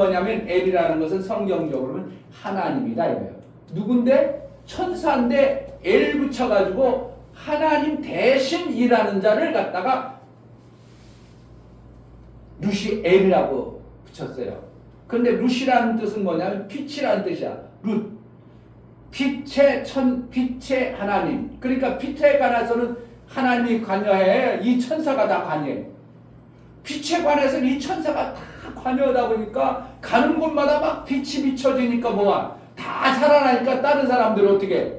것은 성경적으로는 하나님이다 이거예요. 누군데? 천사인데 엘 붙여가지고 하나님 대신 일하는 자를 갖다가 루시엘이라고 붙였어요. 그런데 루시라는 뜻은 뭐냐면 빛이라는 뜻이야. 룻. 빛의 하나님. 그러니까 빛에 관해서는 하나님이 관여해. 이 천사가 다 관여해. 빛에 관해서는 이 천사가 다 관여하다 보니까 가는 곳마다 막 빛이 비춰지니까 뭐야. 다 살아나니까 다른 사람들은 어떻게 해?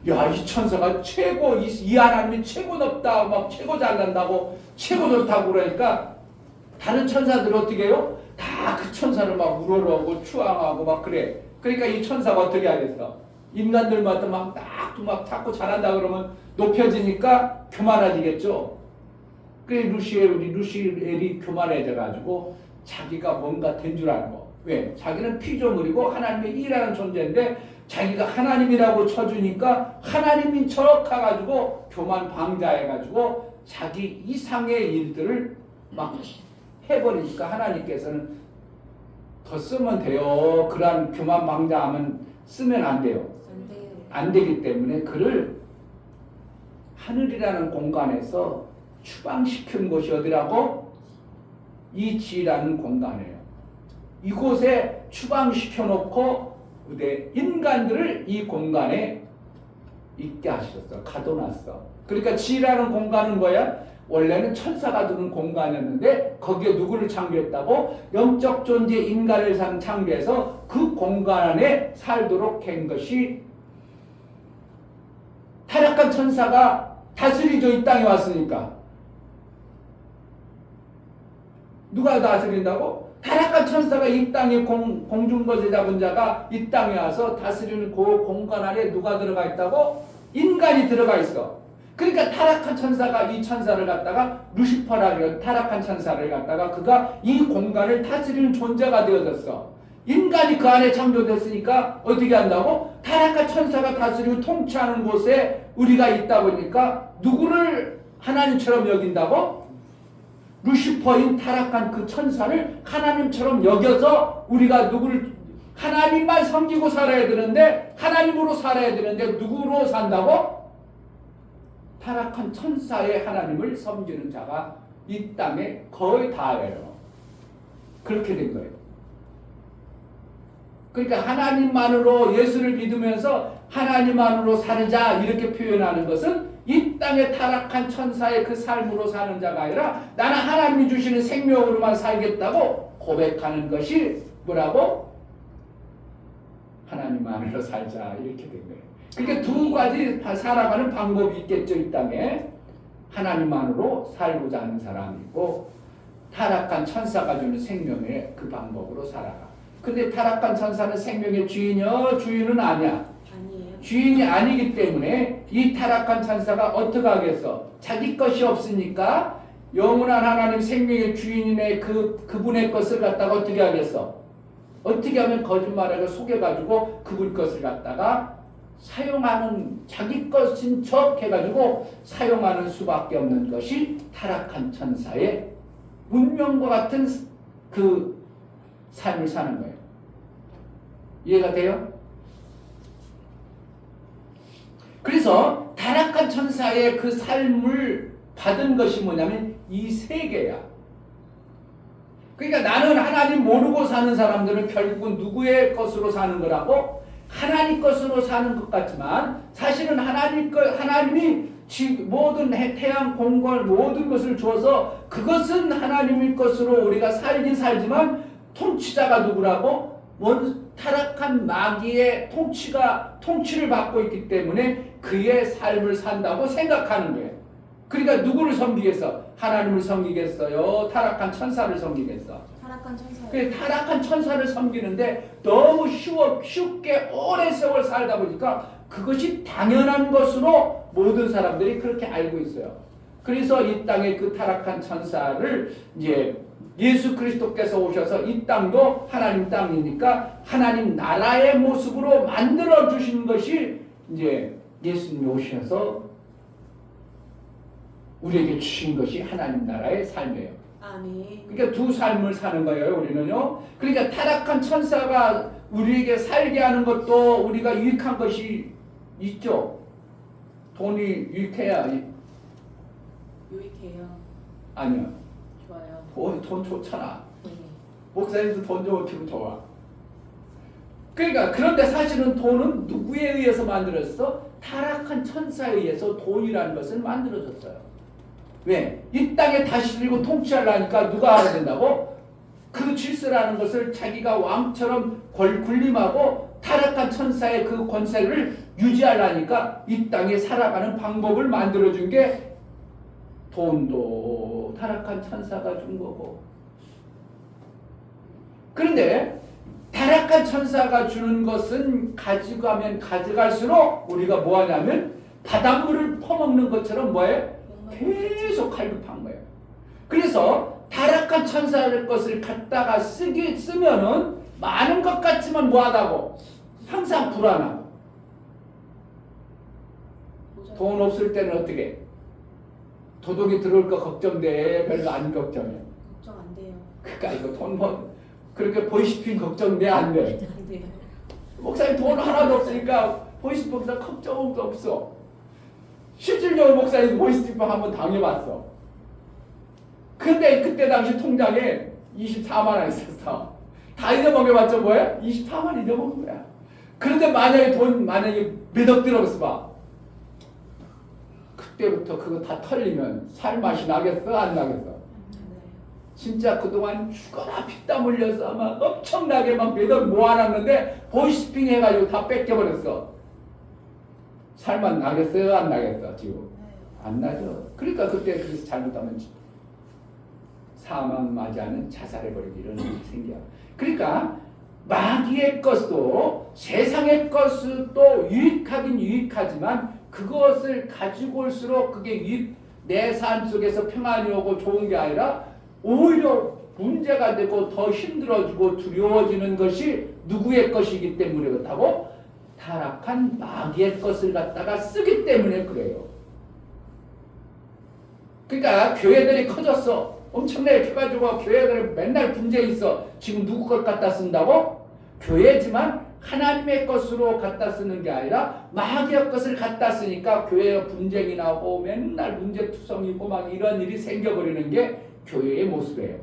야, 이 천사가 최고, 이 하나님이 최고 높다, 막 최고 잘난다고, 최고 좋다고 그러니까 다른 천사들은 어떻게 해요? 다 그 천사를 막 우러러하고 추앙하고 막 그래. 그러니까 이 천사가 어떻게 하겠어? 인간들마다 막 자꾸 잘한다 그러면 높여지니까 교만해지겠죠. 그래 루시엘이 교만해져가지고 자기가 뭔가 된 줄 알고. 왜? 자기는 피조물이고 하나님의 일하는 존재인데 자기가 하나님이라고 쳐주니까 하나님인 척 해가지고 교만 방자해가지고 자기 이상의 일들을 막 해버리니까 하나님께서는 더 쓰면 돼요. 그러한 교만 방자하면 쓰면 안 돼요.
안 돼요.
안 되기 때문에 그를 하늘이라는 공간에서 추방시킨 곳이 어디라고? 이 지라는 공간이에요. 이곳에 추방시켜 놓고 인간들을 이 공간에 있게 하셨어. 가둬놨어. 그러니까 지라는 공간은 뭐야? 원래는 천사가 두는 공간이었는데 거기에 누구를 창조했다고? 영적 존재 인간을 창조해서 그 공간 안에 살도록 한 것이 타락한 천사가 다스리죠. 이 땅에 왔으니까. 누가 다스린다고? 타락한 천사가 이 땅에 공중거제 잡은 자가 이 땅에 와서 다스리는 그 공간 안에 누가 들어가 있다고? 인간이 들어가 있어. 그러니까 타락한 천사가 이 천사를 갖다가 루시퍼라는 타락한 천사를 갖다가 그가 이 공간을 다스리는 존재가 되어졌어. 인간이 그 안에 창조됐으니까 어떻게 한다고? 타락한 천사가 다스리고 통치하는 곳에 우리가 있다 보니까 누구를 하나님처럼 여긴다고? 루시퍼인 타락한 그 천사를 하나님처럼 여겨서 우리가 누구를 하나님만 섬기고 살아야 되는데 하나님으로 살아야 되는데 누구로 산다고? 타락한 천사의 하나님을 섬기는 자가 이 땅에 거의 다예요. 그렇게 된 거예요. 그러니까 하나님만으로 예수를 믿으면서 하나님만으로 살자 이렇게 표현하는 것은 이 땅에 타락한 천사의 그 삶으로 사는 자가 아니라 나는 하나님이 주시는 생명으로만 살겠다고 고백하는 것이 뭐라고? 하나님만으로 살자 이렇게 된 거예요. 그러니까 두 가지 살아가는 방법이 있겠죠. 이 땅에 하나님만으로 살고자 하는 사람이 있고 타락한 천사가 주는 생명의 그 방법으로 살아가. 근데 타락한 천사는 생명의 주인이요? 주인은 아니야.
아니에요.
주인이 아니기 때문에 이 타락한 천사가 어떻게 하겠어? 자기 것이 없으니까 영원한 하나님 생명의 주인의 그분의 것을 갖다가 어떻게 하겠어? 어떻게 하면 거짓말하고 속여가지고 그분 것을 갖다가 사용하는 자기 것인 척 해가지고 사용하는 수밖에 없는 것이 타락한 천사의 운명과 같은 그 삶을 사는 거예요. 이해가 돼요? 그래서 타락한 천사의 그 삶을 받은 것이 뭐냐면 이 세계야. 그러니까 나는 하나님 모르고 사는 사람들은 결국은 누구의 것으로 사는 거라고? 하나님 것으로 사는 것 같지만 사실은 하나님이 모든 태양, 공간 모든 것을 주어서 그것은 하나님의 것으로 우리가 살긴 살지만 통치자가 누구라고? 타락한 마귀의 통치를 받고 있기 때문에 그의 삶을 산다고 생각하는 거예요. 그러니까 누구를 섬기겠어? 하나님을 섬기겠어요? 타락한 천사를 섬기겠어?
타락한 천사요.
그 타락한 천사를 섬기는데 너무 쉽게 오랜 세월 살다 보니까 그것이 당연한 것으로 모든 사람들이 그렇게 알고 있어요. 그래서 이 땅에 그 타락한 천사를 이제 예수 그리스도께서 오셔서 이 땅도 하나님 땅이니까 하나님 나라의 모습으로 만들어 주신 것이 이제 예수님이 오셔서 우리에게 주신 것이 하나님 나라의 삶이에요.
아멘.
그러니까 두 삶을 사는 거예요, 우리는요. 그러니까 타락한 천사가 우리에게 살게 하는 것도 우리가 유익한 것이 있죠. 돈이 유익해야
유익해요.
아니요.
좋아요.
돈 좋잖아.
네.
목사님도 돈 좋으면 기분 좋아. 그러니까 그런데 사실은 돈은 누구에 의해서 만들었어? 타락한 천사에 의해서 돈이라는 것을 만들어졌어요. 왜? 이 땅에 다스리고 통치하려니까 누가 알아야 된다고? 그 질서라는 것을 자기가 왕처럼 군림하고 타락한 천사의 그 권세를 유지하려니까 이 땅에 살아가는 방법을 만들어준 게 돈도 타락한 천사가 준 거고. 그런데 타락한 천사가 주는 것은 가져가면 가져갈수록 우리가 뭐하냐면 바닷물을 퍼먹는 것처럼 뭐예요? 계속 갈급한 거예요. 그래서 타락한 천사의 것을 갖다가 쓰면은 많은 것 같지만 뭐하다고? 항상 불안하고. 돈 없을 때는 어떻게? 도둑이 들어올 거 걱정돼. 별로 안 걱정해.
걱정 안 돼요.
그러니까 이거 돈 뭐 그렇게 보이시핀 걱정돼 안 돼?
안 돼요.
목사님 돈 하나도 없으니까 보이스피핑 걱정도 없어. 실질적으로 목사님 보이스피핑 한번 당해봤어. 근데 그때 당시 통장에 24만 원 있었어. 다 잊어먹여봤자 뭐야? 24만 원 잊어먹은 거야. 그런데 만약에 돈 만약에 몇 억 들어갔어 봐. 그때부터 그거 다 털리면 살맛이 나겠어? 안 나겠어? 진짜 그동안 죽어라 피땀 흘려서 막 엄청나게 막 몇 억 모아놨는데 보이스피핑 해가지고 다 뺏겨버렸어. 살맛 나겠어요? 안 나겠어? 지금? 안 나죠. 그러니까 그때 그래서 잘못하면 사망 맞이하는 자살해버리기 이런 일이 생겨. 그러니까 마귀의 것도 세상의 것도 유익하긴 유익하지만 그것을 가지고 올수록 그게 내 삶 속에서 평안이 오고 좋은 게 아니라 오히려 문제가 되고 더 힘들어지고 두려워지는 것이 누구의 것이기 때문에 그렇다고? 타락한 마귀의 것을 갖다가 쓰기 때문에 그래요. 그러니까 교회들이 커졌어. 엄청나게 커가지고 교회들이 맨날 분쟁이 있어. 지금 누구 것 갖다 쓴다고? 교회지만 하나님의 것으로 갖다 쓰는 게 아니라 마귀의 것을 갖다 쓰니까 교회에 분쟁이 나고 맨날 문제투성이고 막 이런 일이 생겨버리는 게 교회의 모습이에요.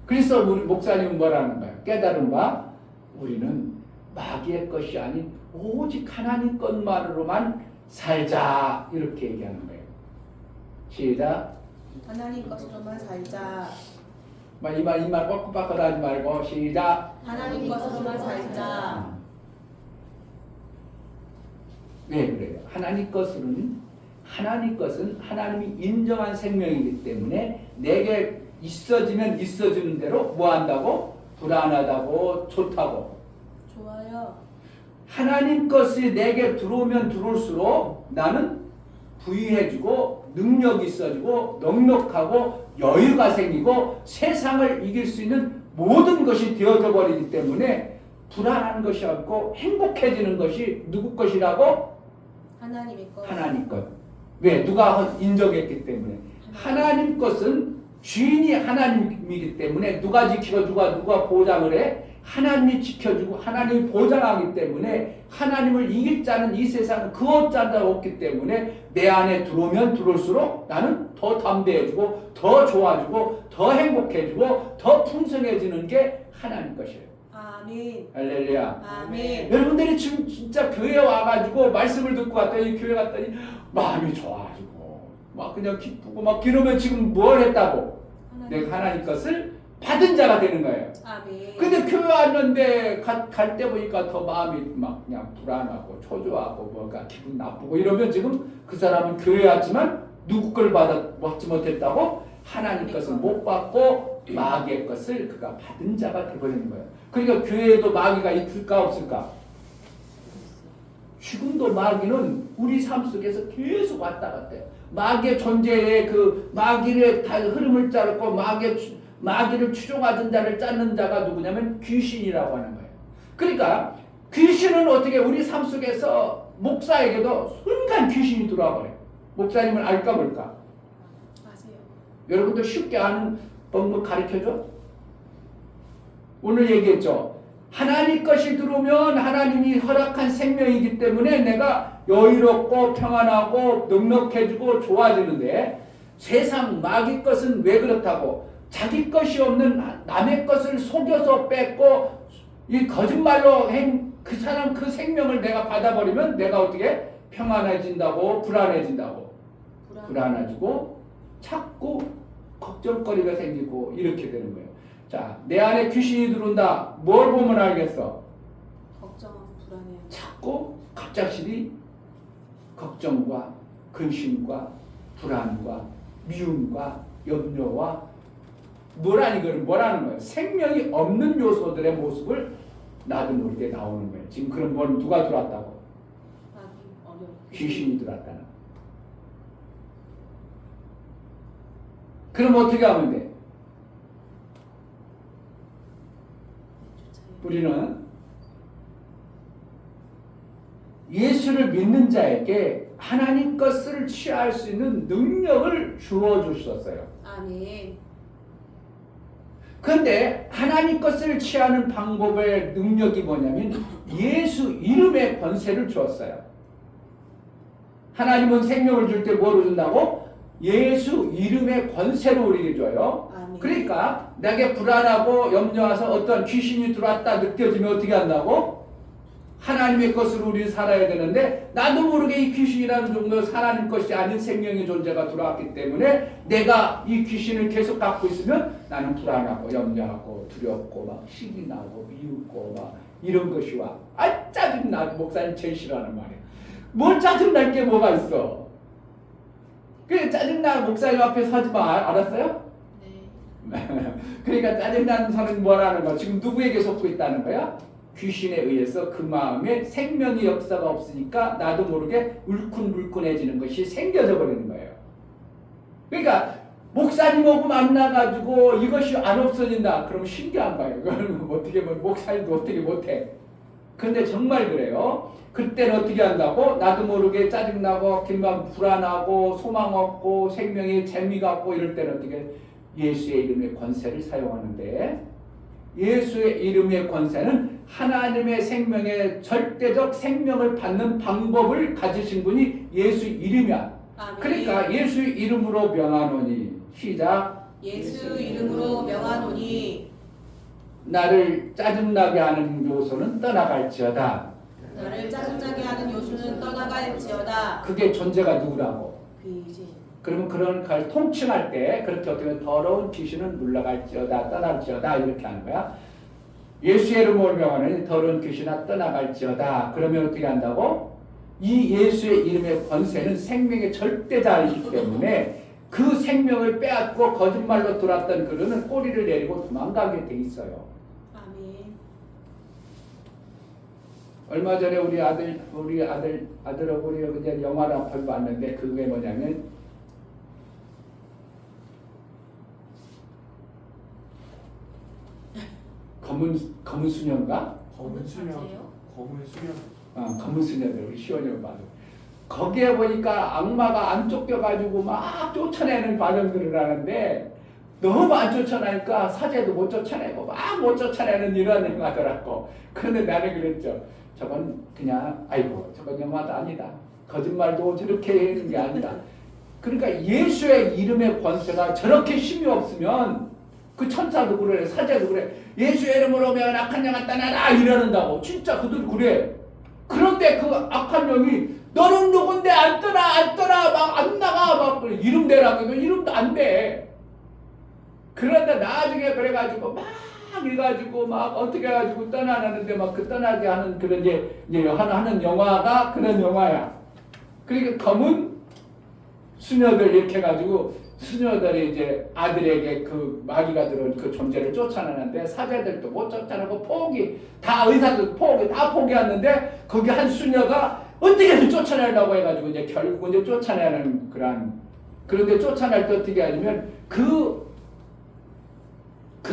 그래서 우리 목사님은 뭐라는 거야? 깨달은 바 우리는 마귀의 것이 아닌 오직 하나님 것만으로만 살자 이렇게 얘기하는 거예요. 시작.
하나님 것으로만 살자.
이말 뻑뻑뻑 하지 말고 시작.
하나님 것으로만 살자.
왜 그래요? 하나님 것은 하나님이 인정한 생명이기 때문에 내게 있어지면 있어지는 대로 뭐 한다고? 불안하다고 좋다고.
좋아요.
하나님 것이 내게 들어오면 들어올수록 나는 부유해지고 능력이 있어지고 넉넉하고 여유가 생기고 세상을 이길 수 있는 모든 것이 되어져 버리기 때문에 불안한 것이 없고 행복해지는 것이 누구 것이라고?
하나님의 것.
하나님 것. 왜? 누가 인정했기 때문에. 하나님 것은 주인이 하나님이기 때문에 누가 지키고 누가 보장을 해? 하나님이 지켜주고 하나님이 보장하기 때문에 하나님을 이길 자는 이 세상은 그 어쩌다 없기 때문에 내 안에 들어오면 들어올수록 나는 더 담대해지고 더 좋아지고 더 행복해지고 더 풍성해지는 게 하나님 것이에요.
아멘.
할렐루야.
아멘.
여러분들이 지금 진짜 교회에 와가지고 말씀을 듣고 왔더니 교회 갔더니 마음이 좋아지고 막 그냥 기쁘고 막 이러면 지금 뭘 했다고? 내가 하나님 것을 받은 자가 되는 거예요.
아멘.
근데 교회 왔는데 갈 때 보니까 더 마음이 막 그냥 불안하고 초조하고 뭔가 기분 나쁘고 이러면 지금 그 사람은 교회 왔지만 누구 걸 받지 못했다고? 하나님 것을 못 받고 마귀의 것을 그가 받은 자가 되버리는 거예요. 그러니까 교회에도 마귀가 있을까 없을까? 지금도 마귀는 우리 삶 속에서 계속 왔다 갔다 해요. 마귀의 존재에 그 마귀의 다 흐름을 자르고 마귀를 추종하던 자를 짰는 자가 누구냐면 귀신이라고 하는 거예요. 그러니까 귀신은 어떻게 우리 삶 속에서 목사에게도 순간 귀신이 들어와 버려요. 목사님은 알까 몰까?
아세요.
여러분들 쉽게 아는 방법 가르쳐줘? 오늘 얘기했죠. 하나님 것이 들어오면 하나님이 허락한 생명이기 때문에 내가 여유롭고 평안하고 넉넉해지고 좋아지는데 세상 마귀 것은 왜 그렇다고? 자기 것이 없는 남의 것을 속여서 뺏고 이 거짓말로 그 사람 그 생명을 내가 받아버리면 내가 어떻게 평안해진다고? 불안해진다고? 불안해지고 자꾸 걱정거리가 생기고 이렇게 되는 거예요. 자, 내 안에 귀신이 들어온다. 뭘 보면 알겠어?
걱정, 불안해요.
자꾸 갑작스레 걱정과 근심과 불안과 미움과 염려와 뭐라는 거예요? 생명이 없는 요소들의 모습을 나도 모르게 나오는 거예요. 지금 그런 건 누가 들어왔다고?
마귀, 어려워.
귀신이 들어왔다는. 그럼 어떻게 하면 돼? 우리는 예수를 믿는 자에게 하나님 것을 취할 수 있는 능력을 주어 주셨어요.
아멘.
그런데 하나님 것을 취하는 방법의 능력이 뭐냐면 예수 이름의 권세를 주었어요. 하나님은 생명을 줄 때 뭐로 준다고? 예수 이름의 권세를 우리에게 줘요.
아멘.
그러니까 내게 불안하고 염려와서 어떤 귀신이 들어왔다 느껴지면 어떻게 한다고? 하나님의 것으로 우리는 살아야 되는데 나도 모르게 이 귀신이라는 종류 하나님 것이 아닌 생명의 존재가 들어왔기 때문에 내가 이 귀신을 계속 갖고 있으면 나는 불안하고 염려하고 두렵고 막 신이 나고 미웃고 막 이런 것이 와. 아 짜증나. 목사님 제일 싫어하는 말이야. 뭘 짜증날 게 뭐가 있어. 그래 짜증나 목사님 앞에 서지 마. 알았어요?
네.
그러니까 짜증나는 사람은 뭐라는 거야? 지금 누구에게 속고 있다는 거야? 귀신에 의해서 그 마음에 생명의 역사가 없으니까 나도 모르게 울큰불큰해지는 것이 생겨져 버리는 거예요. 그러니까 목사님하고 만나가지고 이것이 안 없어진다. 그러면 신기한 거예요. 그러면 어떻게 보면 목사님도 어떻게 못해. 근데 정말 그래요. 그때는 어떻게 한다고? 나도 모르게 짜증나고 길만 불안하고 소망 없고 생명에 재미가 없고 이럴 때는 어떻게 예수의 이름의 권세를 사용하는데 예수의 이름의 권세는 하나님의 생명의 절대적 생명을 받는 방법을 가지신 분이 예수 이름이야.
아멘.
그러니까 예수 이름으로 명하노니 시작.
예수 이름으로 명하노니
나를 짜증나게 하는 요소는 떠나갈지어다.
나를 짜증나게 하는 요소는 떠나갈지어다.
그게 존재가 누구라고?
귀신.
그러면 그런 걸 통칭할 때 그렇게 어떻게 보면 더러운 귀신은 물러갈지어다 떠날지어다 이렇게 하는 거야. 예수의 이름으로 명하노니 더러운 귀신아 떠나갈지어다. 그러면 어떻게 한다고? 이 예수의 이름의 권세는 생명의 절대자이기 때문에 그 생명을 빼앗고 거짓말로 들어왔던 그들은 꼬리를 내리고 도망가게 돼 있어요.
아멘.
얼마 전에 우리 아들하고 우리 그냥 영화를 한 편 봤는데 그게 뭐냐면 검은 수녀인가?
검은 수녀. 검은 수녀.
검은 수녀들 우리 시원이 봐도 거기에 보니까 악마가 안 쫓겨가지고 막 쫓아내는 과정들을 하는데 너무 안 쫓아내니까 사제도 못 쫓아내고 막 못 쫓아내는 이런 영화더라고. 그런데 나는 그랬죠. 저건 그냥 아이고 저건 영화도 아니다. 거짓말도 저렇게 하는 게 아니다. 그러니까 예수의 이름의 권세가 저렇게 힘이 없으면 그 천사도 그래 사제도 그래 예수의 이름으로 오면 악한 영아 떠나라 이러는다고. 진짜 그들 그래. 그런데 그 악한 영이 너는 누군데 안 떠나 막 안 나가 막 이름 대라고 이름도 안 돼. 그런데 나중에 그래가지고 막 해가지고 막 어떻게 해가지고 떠나는데 막 그 떠나게 하는 그런 이제 하는 영화가 그런 영화야. 그러니까 검은 수녀들 이렇게 해가지고 수녀들이 이제 아들에게 그 마귀가 들어온 그 존재를 쫓아내는데 사제들도 못 쫓아내고 다 의사들 다 포기했는데 거기 한 수녀가 어떻게든 쫓아내려고 해가지고 이제 결국 이제 쫓아내는 그런데 쫓아낼 때 어떻게 하냐면 그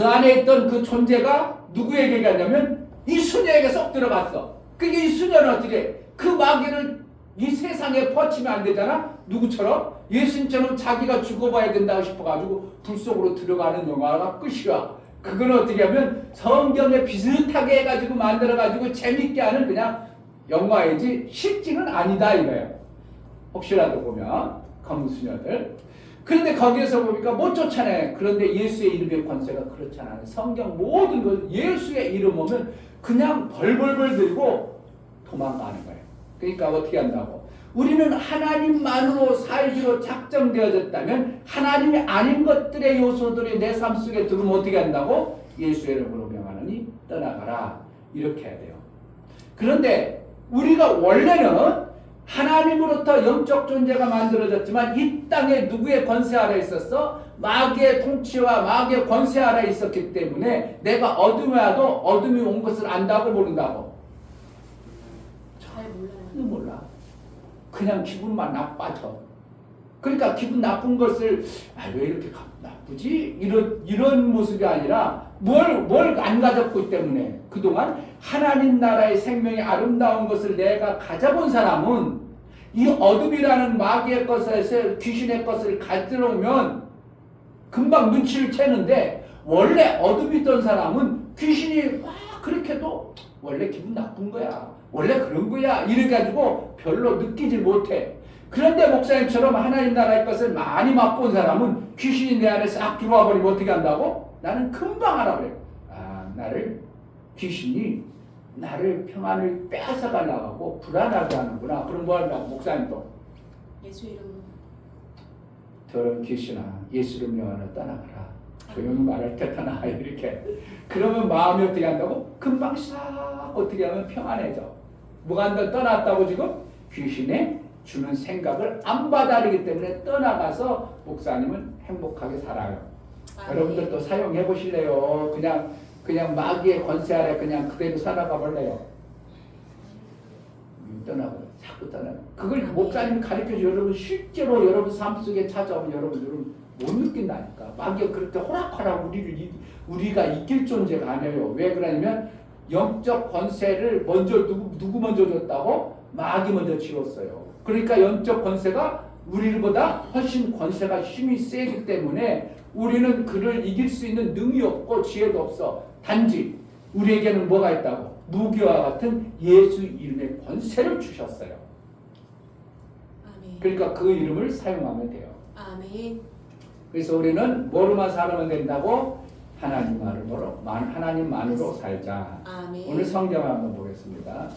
안에 있던 그 존재가 누구에게 가냐면 이 수녀에게 쏙 들어갔어. 그러니까 이 수녀는 어떻게 그 마귀를 이 세상에 퍼치면 안 되잖아. 누구처럼? 예수님처럼 자기가 죽어봐야 된다고 싶어가지고 불 속으로 들어가는 영화가 끝이야. 그건 어떻게 하면 성경에 비슷하게 해가지고 만들어가지고 재밌게 하는 그냥 영화이지 실제는 아니다 이거예요. 혹시라도 보면 검은 수녀들. 그런데 거기에서 보니까 못 쫓아내. 그런데 예수의 이름의 권세가 그렇잖아요. 성경 모든 것 예수의 이름 오면 그냥 벌벌벌 들고 도망가는 거예요. 그러니까 어떻게 한다고? 우리는 하나님만으로 살기로 작정되어졌다면 하나님이 아닌 것들의 요소들이 내 삶 속에 들어오면 어떻게 한다고? 예수의 이름으로 명하노니 떠나가라. 이렇게 해야 돼요. 그런데 우리가 원래는 하나님으로부터 영적 존재가 만들어졌지만 이 땅에 누구의 권세 아래 있었어? 마귀의 통치와 마귀의 권세 아래 있었기 때문에 내가 어둠에 와도 어둠이 온 것을 안다고 모른다고?
잘 몰라요.
전혀 몰라. 그냥 기분만 나빠져. 그러니까 기분 나쁜 것을 왜 이렇게 나쁘지? 이런 모습이 아니라 뭘 안 가졌기 때문에 그동안 하나님 나라의 생명이 아름다운 것을 내가 가져본 사람은 이 어둠이라는 마귀의 것에서 귀신의 것을 가져오면 금방 눈치를 채는데 원래 어둠이던 사람은 귀신이 막 그렇게도 원래 기분 나쁜 거야. 원래 그런 거야. 이래가지고 별로 느끼지 못해. 그런데 목사님처럼 하나님 나라의 것을 많이 맛본 사람은 귀신이 내 안에 싹 들어와 버리면 어떻게 한다고? 나는 금방 알아버려요. 귀신이 나를 평안을 뺏어가려고 하고 불안하게 하는구나. 그럼 뭐 한다고? 목사님도
예수 이름으로.
더러운 귀신아 예수를 명하여 떠나가라. 조용히 말할 때 떠나. 이렇게. 그러면 마음이 어떻게 한다고? 금방 싹 어떻게 하면 평안해져. 뭐가 한다 떠났다고 지금? 귀신의 주는 생각을 안 받아들이기 때문에 떠나가서 목사님은 행복하게 살아요. 여러분들도 사용해 보실래요? 그냥 마귀의 권세 아래 그냥 그대로 살아가 볼래요? 떠나고 자꾸 떠나고. 그걸 목사님이 가르쳐줘. 여러분 실제로 여러분 삶 속에 찾아오면 여러분들은 못 느낀다니까. 마귀가 그렇게 호락호락 우리가 이길 존재가 아니에요. 왜 그러냐면 영적 권세를 먼저 누구 먼저 줬다고? 마귀 먼저 지웠어요. 그러니까 영적 권세가 우리보다 훨씬 권세가 힘이 세기 때문에 우리는 그를 이길 수 있는 능이 없고 지혜도 없어. 단지 우리에게는 뭐가 있다고? 무기와 같은 예수 이름의 권세를 주셨어요.
아멘.
그러니까 그 이름을 사용하면 돼요.
아멘.
그래서 우리는 뭐로만 살면 된다고? 하나님만으로 살자.
아멘.
오늘 성경을 한번 보겠습니다.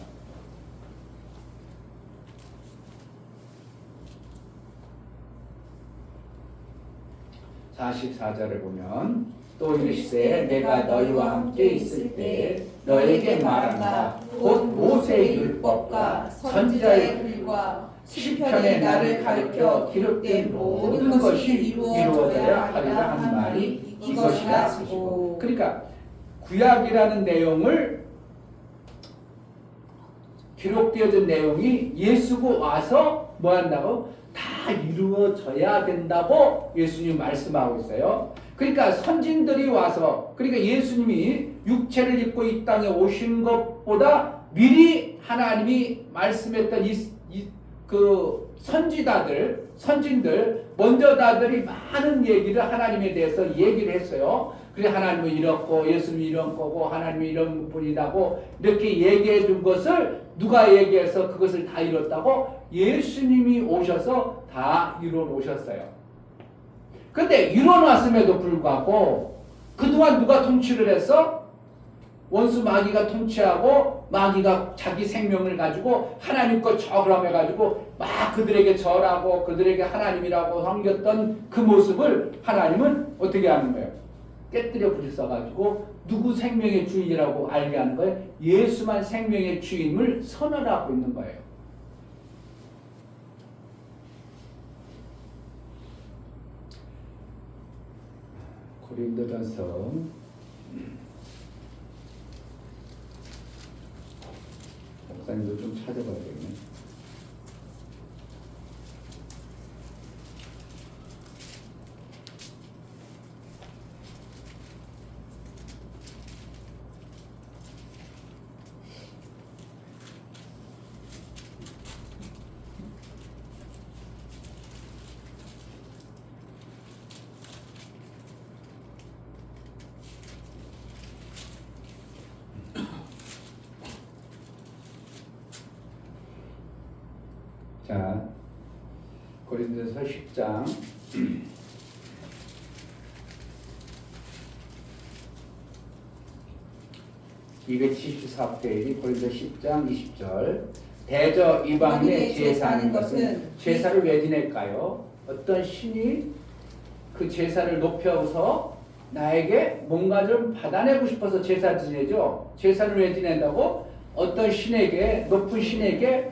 (44절을) 보면 또 이르시되 내가 너희와 함께 있을 때 너에게 말한다. 곧 모세의 율법과 선지자의 글과 시편에 나를 가르쳐 기록된 모든 것이 이루어져야 하리라 한 말이 이것이라 하시고. 그러니까 구약이라는 내용을 기록되어진 내용이 예수가 와서 뭐 한다고? 다 이루어져야 된다고 예수님 말씀하고 있어요. 그러니까 선진들이 와서, 그러니까 예수님이 육체를 입고 이 땅에 오신 것보다 미리 하나님이 말씀했던 그 선진들 먼저 다들이 많은 얘기를 하나님에 대해서 얘기를 했어요. 그래 하나님은 이렇고 예수님이 이런 거고 하나님이 이런 분이라고 이렇게 얘기해 준 것을 누가 얘기해서 그것을 다 이뤘다고? 예수님이 오셔서 다 이뤄 놓으셨어요. 근데 이뤄 놨음에도 불구하고 그동안 누가 통치를 했어? 원수 마귀가 통치하고 마귀가 자기 생명을 가지고 하나님 것 저그럼 해가지고 막 그들에게 절하고 그들에게 하나님이라고 섬겼던 그 모습을 하나님은 어떻게 하는 거예요? 깨뜨려 부딪혀가지고 누구 생명의 주인이라고 알게 하는 거예요? 예수만 생명의 주인을 선언하고 있는 거예요. 고린도전서 목사님도 좀 찾아봐야겠네. 자, 고린도전서 10장 274페이지 고린도 10장 20절. 대저 이방인의 제사하는 것은 제사를 왜 지낼까요? 어떤 신이 그 제사를 높여서 나에게 뭔가 좀 받아내고 싶어서 제사 지내죠. 제사를 왜 지낸다고? 어떤 신에게, 높은 신에게,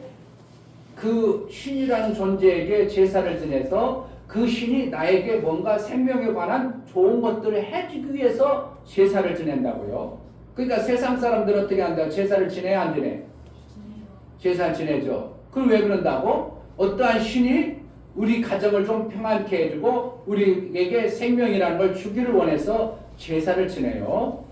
그 신이라는 존재에게 제사를 지내서 그 신이 나에게 뭔가 생명에 관한 좋은 것들을 해주기 위해서 제사를 지낸다고요. 그러니까 세상 사람들은 어떻게 한다? 제사를 지내야 안 지내? 제사를 지내죠. 그럼 왜 그런다고? 어떠한 신이 우리 가정을 좀 평안케 해주고 우리에게 생명이라는 걸 주기를 원해서 제사를 지내요.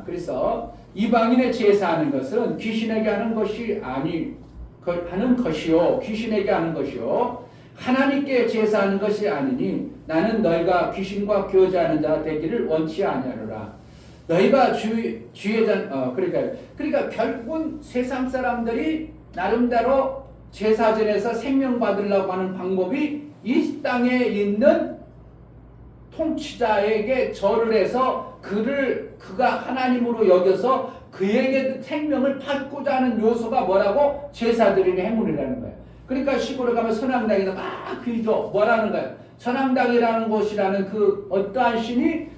그래서 이방인의 제사하는 것은 귀신에게 하는 것이 하는 것이요, 귀신에게 하는 것이요, 하나님께 제사하는 것이 아니니 나는 너희가 귀신과 교제하는 자 되기를 원치 아니하노라. 너희가 주의 자 그러니까 결국은 세상 사람들이 나름대로 제사 지내서 생명 받으려고 하는 방법이 이 땅에 있는 통치자에게 절을 해서 그가 하나님으로 여겨서 그에게 생명을 받고자 하는 요소가 뭐라고? 제사드리는 행운이라는 거예요. 그러니까 시골에 가면 선앙당에서 막 빌죠. 뭐라는 거예요? 선앙당이라는 곳이라는 그 어떠한 신이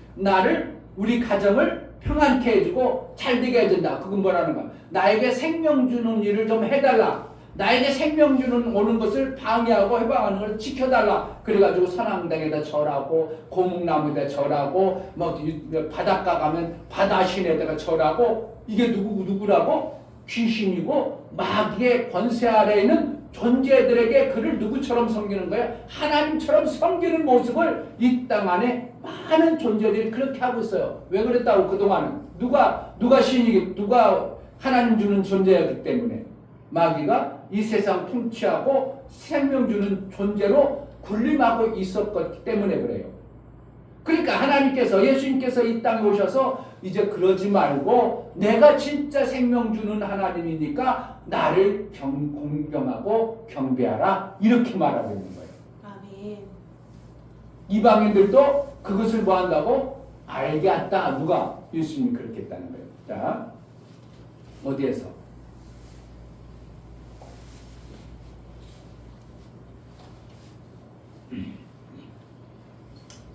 우리 가정을 평안케 해주고 잘되게 해준다. 그건 뭐라는 거야? 나에게 생명 주는 일을 좀 해달라. 나에게 생명 주는 오는 것을 방해하고 해방하는 걸 지켜달라. 그래가지고 선앙당에다 절하고 고목나무에다 절하고 뭐 바닷가 가면 바다신에다가 절하고 이게 누구라고? 귀신이고 마귀의 권세 아래에 있는 존재들에게 그를 누구처럼 섬기는 거야? 하나님처럼 섬기는 모습을 이 땅 안에 많은 존재들이 그렇게 하고 있어요. 왜 그랬다고? 그동안은 누가 신이기, 누가 하나님 주는 존재였기 때문에 마귀가 이 세상 통치하고 생명 주는 존재로 군림하고 있었기 때문에 그래요. 그러니까 하나님께서, 예수님께서 이 땅에 오셔서 이제 그러지 말고 내가 진짜 생명 주는 하나님이니까 나를 공경하고 경배하라, 이렇게 말하고 있는 거예요.
아멘.
이방인들도 그것을 뭐 한다고? 알게 했다. 누가? 예수님이 그렇게 했다는 거예요. 자, 어디에서?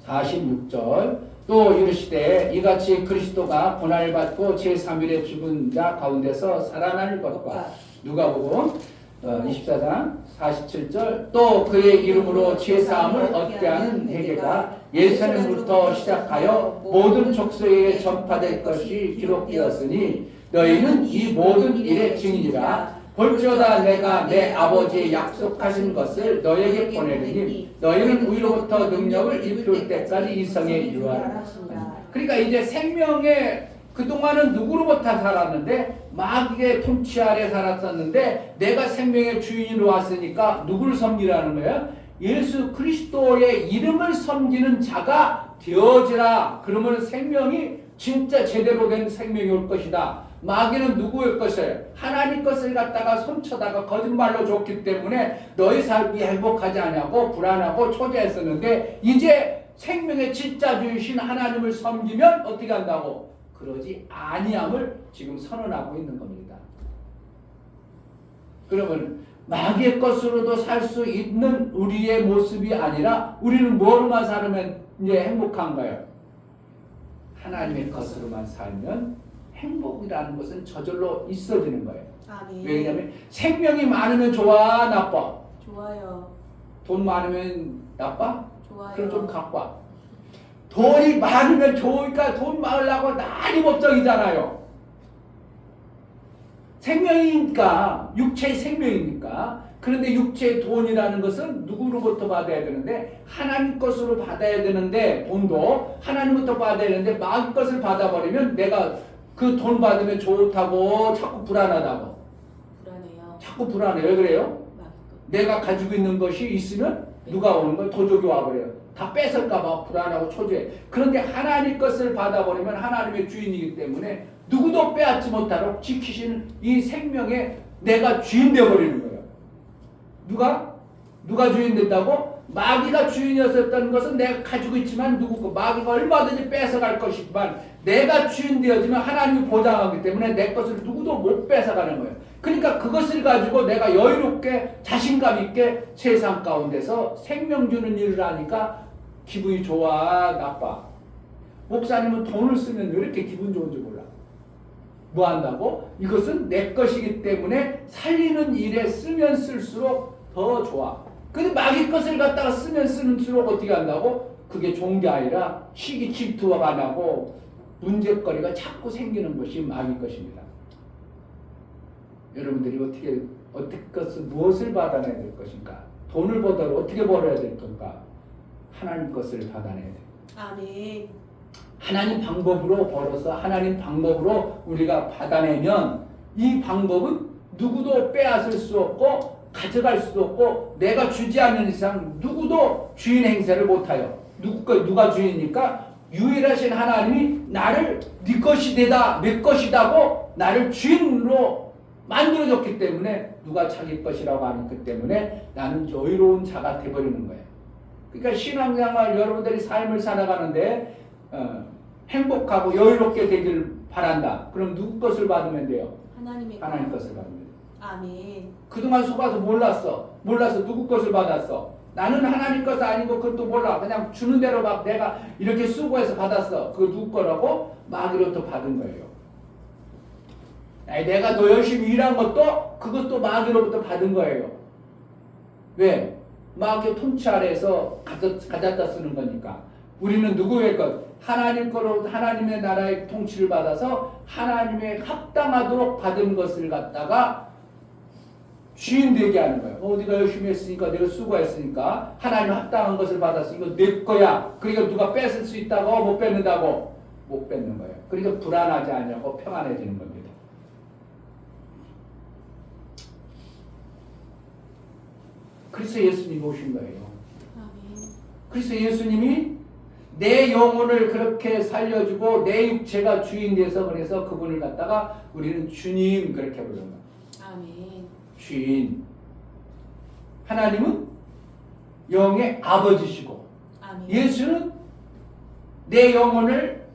(46절) 또 이르시되 이같이 그리스도가 고난을 받고 제3일에 죽은 자 가운데서 살아날 것과 누가복음 24장 47절 또 그의 이름으로 제사함을 얻게 하는 회개가 예루살렘부터 시작하여 모든 족속에게 전파될 것이 기록되었으니 너희는 이 모든 일의 증인이라. 볼지어다 내가 내 아버지의 약속하신 것을 너희에게 보내리니 너희는 위로부터 능력을 입힐 때까지 이 성에 이루하라. 그러니까 이제 생명의 그동안은 누구로부터 살았는데 마귀의 통치 아래 살았었는데 내가 생명의 주인으로 왔으니까 누구를 섬기라는 거예요? 예수 그리스도의 이름을 섬기는 자가 되어지라. 그러면 생명이 진짜 제대로 된 생명이 올 것이다. 마귀는 누구의 것이에요? 하나님 것을 갖다가 손쳐다가 거짓말로 줬기 때문에 너희 삶이 행복하지 않냐고 불안하고 초조했었는데 이제 생명의 진짜 주이신 하나님을 섬기면 어떻게 한다고? 그러지 아니함을 지금 선언하고 있는 겁니다. 그러면 마귀의 것으로도 살 수 있는 우리의 모습이 아니라 우리는 뭐로만 살면 이제 행복한가요? 하나님의 것으로만 살면 행복이라는 것은 저절로 있어지는 거예요.
아멘.
왜냐하면 생명이 많으면 좋아, 나빠?
좋아요.
돈 많으면 나빠?
좋아요.
그럼 좀 갖고 와. 돈이 많으면 좋으니까 돈 많으려고 난리 법정이잖아요. 생명이니까, 육체의 생명이니까. 그런데 육체의 돈이라는 것은 누구로부터 받아야 되는데 하나님 것으로 받아야 되는데 돈도 하나님부터 받아야 되는데 마귀 것을 받아버리면 내가 그 돈 받으면 좋다고 자꾸 불안하다고.
불안해요.
자꾸 불안해. 왜 그래요?
마귀 것.
내가 가지고 있는 것이 있으면 누가 오는 거예요? 도적이 와버려요. 다 뺏을까봐 불안하고 초조해. 그런데 하나님 것을 받아버리면 하나님의 주인이기 때문에 누구도 빼앗지 못하도록 지키시는 이 생명에 내가 주인 되어버리는 거예요. 누가 주인 된다고? 마귀가 주인이었던 것은 내가 가지고 있지만 누구고 마귀가 얼마든지 뺏어갈 것이지만 내가 주인 되어지면 하나님이 보장하기 때문에 내 것을 누구도 못 뺏어가는 거예요. 그러니까 그것을 가지고 내가 여유롭게 자신감 있게 세상 가운데서 생명 주는 일을 하니까 기분이 좋아 나빠. 목사님은 돈을 쓰면 왜 이렇게 기분 좋은지 몰라. 뭐 한다고? 이것은 내 것이기 때문에 살리는 일에 쓰면 쓸수록 더 좋아. 근데 마귀 것을 갖다가 쓰면 쓸수록 어떻게 한다고? 그게 좋은 게 아니라 시기 질투가 나고 문제거리가 자꾸 생기는 것이 마귀 것입니다. 여러분들이 어떻게 무엇을 받아내야 될 것인가? 돈을 벌더라도 어떻게 벌어야 될 건가? 하나님 것을 받아내야 돼.
아멘.
하나님 방법으로 벌어서 하나님 방법으로 우리가 받아내면 이 방법은 누구도 빼앗을 수 없고 가져갈 수도 없고 내가 주지 않는 이상 누구도 주인 행세를 못하여. 누가 주인입니까? 유일하신 하나님이 나를 네 것이 되다 내 것이다고 나를 주인으로 만들어줬기 때문에 누가 자기 것이라고 하는 것 때문에 나는 여유로운 자가 돼버리는 거예요. 그러니까 신앙생활 여러분들이 삶을 살아가는데 행복하고 여유롭게 되길 바란다. 그럼 누구 것을 받으면 돼요?
하나님의
하나님 것을 받으면 돼요.
아멘.
그동안 속아서 몰라서 누구 것을 받았어? 나는 하나님 것 아니고 그것도 몰라. 그냥 주는 대로 막 내가 이렇게 수고해서 받았어. 그거 누구 거라고? 마귀로부터 받은 거예요. 아니, 내가 더 열심히 일한 것도 그것도 마귀로부터 받은 거예요. 왜? 마귀 통치 아래에서 가졌다 쓰는 거니까. 우리는 누구의 것? 하나님 거로 하나님의 나라의 통치를 받아서 하나님의 합당하도록 받은 것을 갖다가 주인 되게 하는 거예요. 네가 열심히 했으니까 내가 수고했으니까 하나님 합당한 것을 받았으니까 내 거야. 그러니까 누가 뺏을 수 있다고 못 뺏는다고 못 뺏는 거예요. 그러니까 불안하지 않냐고 평안해지는 겁니다. 그래서 예수님이 오신 거예요.
아멘.
그래서 예수님이 내 영혼을 그렇게 살려주고 내 육체가 주인 돼서 그래서 그분을 갖다가 우리는 주님 그렇게 부르는 거예요.
아멘.
주인. 하나님은 영의 아버지시고
아멘.
예수는 내 영혼을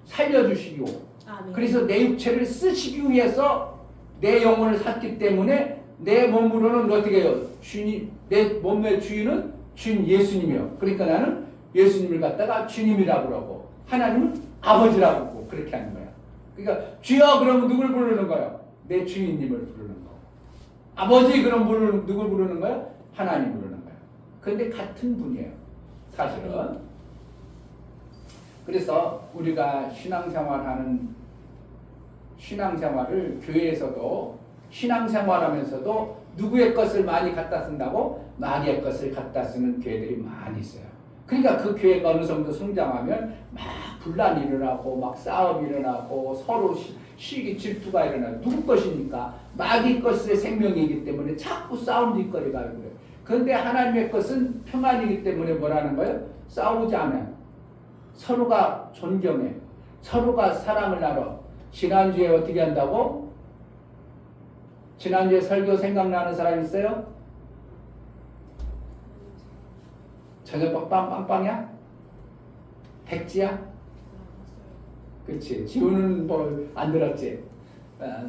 살려주시고
아멘.
그래서 내 육체를 쓰시기 위해서 내 영혼을 샀기 때문에 내 몸으로는 어떻게 해요? 주인, 내 몸의 주인은 주인 예수님이요. 그러니까 나는 예수님을 갖다가 주님이라고 그러고 하나님은 아버지라고 그러고 그렇게 하는 거야. 그러니까 주여 그러면 누굴 부르는 거예요? 내 주인님을 부르는 거. 아버지 그럼 누굴 부르는 거예요? 하나님 부르는 거예요. 그런데 같은 분이에요. 사실은. 그래서 우리가 신앙생활을 교회에서도 신앙생활하면서도 누구의 것을 많이 갖다 쓴다고? 마귀의 것을 갖다 쓰는 교회들이 많이 있어요. 그러니까 그 교회가 어느 정도 성장하면 막 분란이 일어나고 막 싸움이 일어나고 서로 시기 질투가 일어나고 누구 것입니까? 마귀 것의 생명이기 때문에 자꾸 싸움 짓거리가 그래요. 그런데 하나님의 것은 평안이기 때문에 뭐라는 거예요? 싸우지 않아요. 서로가 존경해. 서로가 사랑을 나눠. 지난주에 어떻게 한다고? 지난주에 설교 생각나는 사람 있어요? 저녁 빵빵이야? 백지야? 그렇지. 지우는 뭐 안 들었지.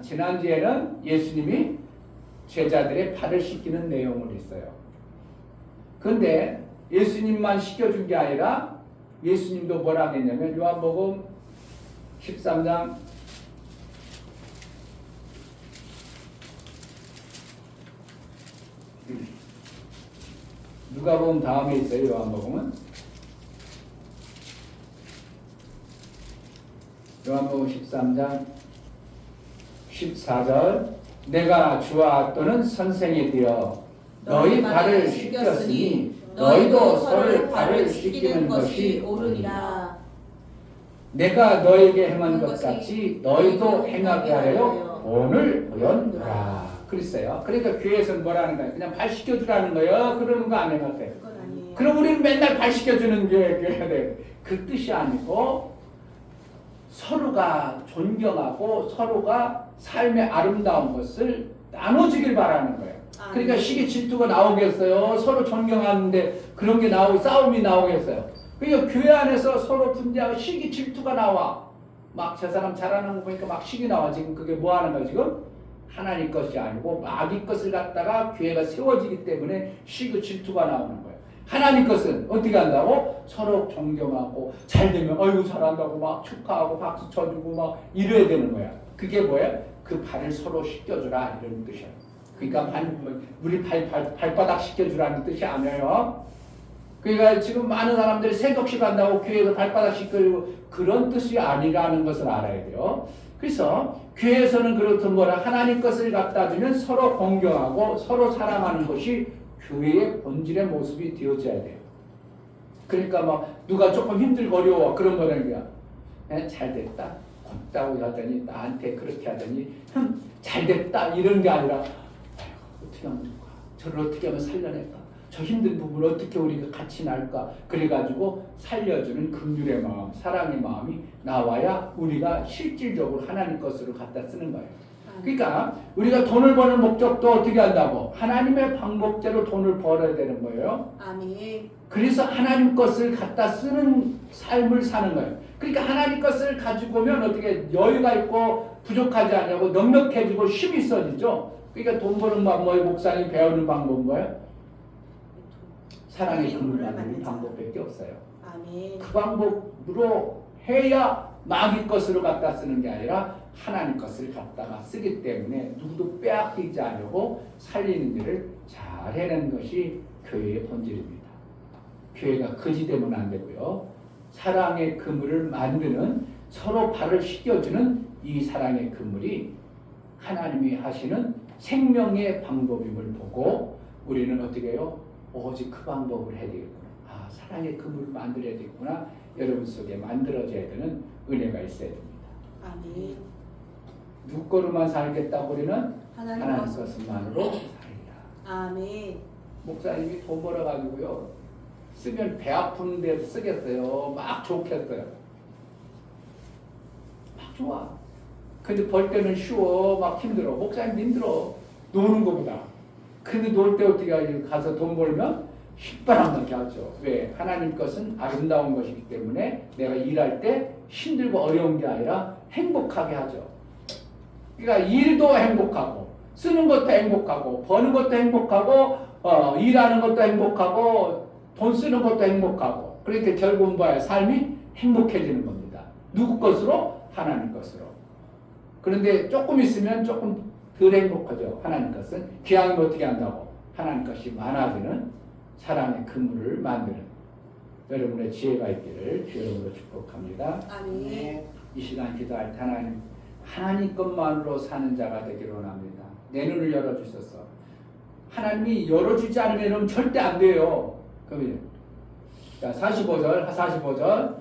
지난주에는 예수님이 제자들의 발을 씻기는 내용을 했어요. 그런데 예수님만 씻겨준 게 아니라 예수님도 뭐라 했냐면 요한복음 13장 누가복음 다음에 있어요. 요한복음은 요한복음 13장 14절 내가 주와 또는 선생이 되어 너희 발을 씻겼으니 너희도 서로의 발을 씻기는 것이 옳으니라. 내가 너에게 행한 것 같이 너희도 행하게 하려 오늘 보였노라. 그랬어요. 그러니까 교회에서는 뭐라는 거예요? 그냥 발 씻겨주라는 거예요. 그러는 거 안 해도 돼요.
그건 아니에요.
그럼 우리는 맨날 발 씻겨주는 교회가 돼요. 그 뜻이 아니고 서로가 존경하고 서로가 삶의 아름다운 것을 나눠주길 바라는 거예요. 그러니까 시기 질투가 나오겠어요. 서로 존경하는데 그런 게 나오고 싸움이 나오겠어요. 그러니까 교회 안에서 서로 분쟁하고 시기 질투가 나와. 막 저 사람 잘하는 거 보니까 막 시기 나와. 지금 그게 뭐 하는 거야 지금? 하나님 것이 아니고 마귀 것을 갖다가 교회가 세워지기 때문에 시기 질투가 나오는 거예요. 하나님 것은 어떻게 한다고? 서로 존경하고 잘 되면 어이구 잘한다고 막 축하하고 박수 쳐주고 막 이래야 되는 거야. 그게 뭐야? 그 발을 서로 씻겨주라 이런 뜻이야. 그러니까 우리 발바닥 씻겨주라는 뜻이 아니에요. 그러니까 지금 많은 사람들이 새벽시 간다고 교회에서 발바닥 씻겨주고 그런 뜻이 아니라는 것을 알아야 돼요. 그래서 교회에서는 그렇던 거라 하나님 것을 갖다 주면 서로 공경하고 서로 사랑하는 것이 교회의 본질의 모습이 되어져야 돼요. 그러니까 막 누가 조금 힘들고 어려워 그런 거는 그냥 잘 됐다 곱다고 하더니 나한테 그렇게 하더니 잘 됐다 이런 게 아니라 아이고, 어떻게 하면 좋을까? 저를 어떻게 하면 살려낼까? 저 힘든 부분을 어떻게 우리가 같이 날까? 그래가지고 살려주는 긍휼의 마음, 사랑의 마음이 나와야 우리가 실질적으로 하나님 것으로 갖다 쓰는 거예요. 그러니까 우리가 돈을 버는 목적도 어떻게 한다고? 하나님의 방법대로 돈을 벌어야 되는 거예요.
아멘.
그래서 하나님 것을 갖다 쓰는 삶을 사는 거예요. 그러니까 하나님 것을 가지고 오면 어떻게 여유가 있고 부족하지 않냐고 넉넉해지고 힘이 있어지죠. 그러니까 돈 버는 방법이 목사님 배우는 방법은 뭐예요? 사랑의 그물을 만드는 방법밖에 없어요.
아멘.
그 방법으로 해야 마귀 것으로 갖다 쓰는 게 아니라 하나님 것을 갖다가 쓰기 때문에 누구도 빼앗기지 않으려고 살리는 일을 잘 해내는 것이 교회의 본질입니다. 교회가 거지되면 안 되고요. 사랑의 그물을 만드는 서로 발을 씻겨주는 이 사랑의 그물이 하나님이 하시는 생명의 방법임을 보고 우리는 어떻게 해요? 오직 그 방법을 해야 되겠구나. 아, 사랑의 그물을 만들어야 되겠구나. 여러분 속에 만들어져야 되는 은혜가 있어야 됩니다.
아멘.
누구 거로만 살겠다고 우리는
하나님
하나님
것으로.
것만으로 살리라.
아멘.
목사님이 돈 벌어가지고요. 쓰면 배 아픈 데 쓰겠어요. 막 좋겠어요. 막 좋아. 근데 벌 때는 쉬워. 막 힘들어. 목사님 힘들어. 노는 것보다. 근데 놀 때 어떻게 하지? 가서 돈 벌면 휘바람나게 하죠. 왜? 하나님 것은 아름다운 것이기 때문에 내가 일할 때 힘들고 어려운 게 아니라 행복하게 하죠. 그러니까 일도 행복하고 쓰는 것도 행복하고 버는 것도 행복하고 일하는 것도 행복하고 돈 쓰는 것도 행복하고 그렇게 결국은 뭐야? 삶이 행복해지는 겁니다. 누구 것으로? 하나님 것으로. 그런데 조금 있으면 조금 덜 행복하죠. 하나님 것은 기왕이면 어떻게 한다고? 하나님 것이 많아지는 사랑의 그물을 만드는 여러분의 지혜가 있기를 주여로 축복합니다.
아멘.
이 시간 기도할 때 하나님 것만으로 사는 자가 되기를 원합니다. 내 눈을 열어주셔서 하나님이 열어주지 않으면 절대 안 돼요. 그러면 자 45절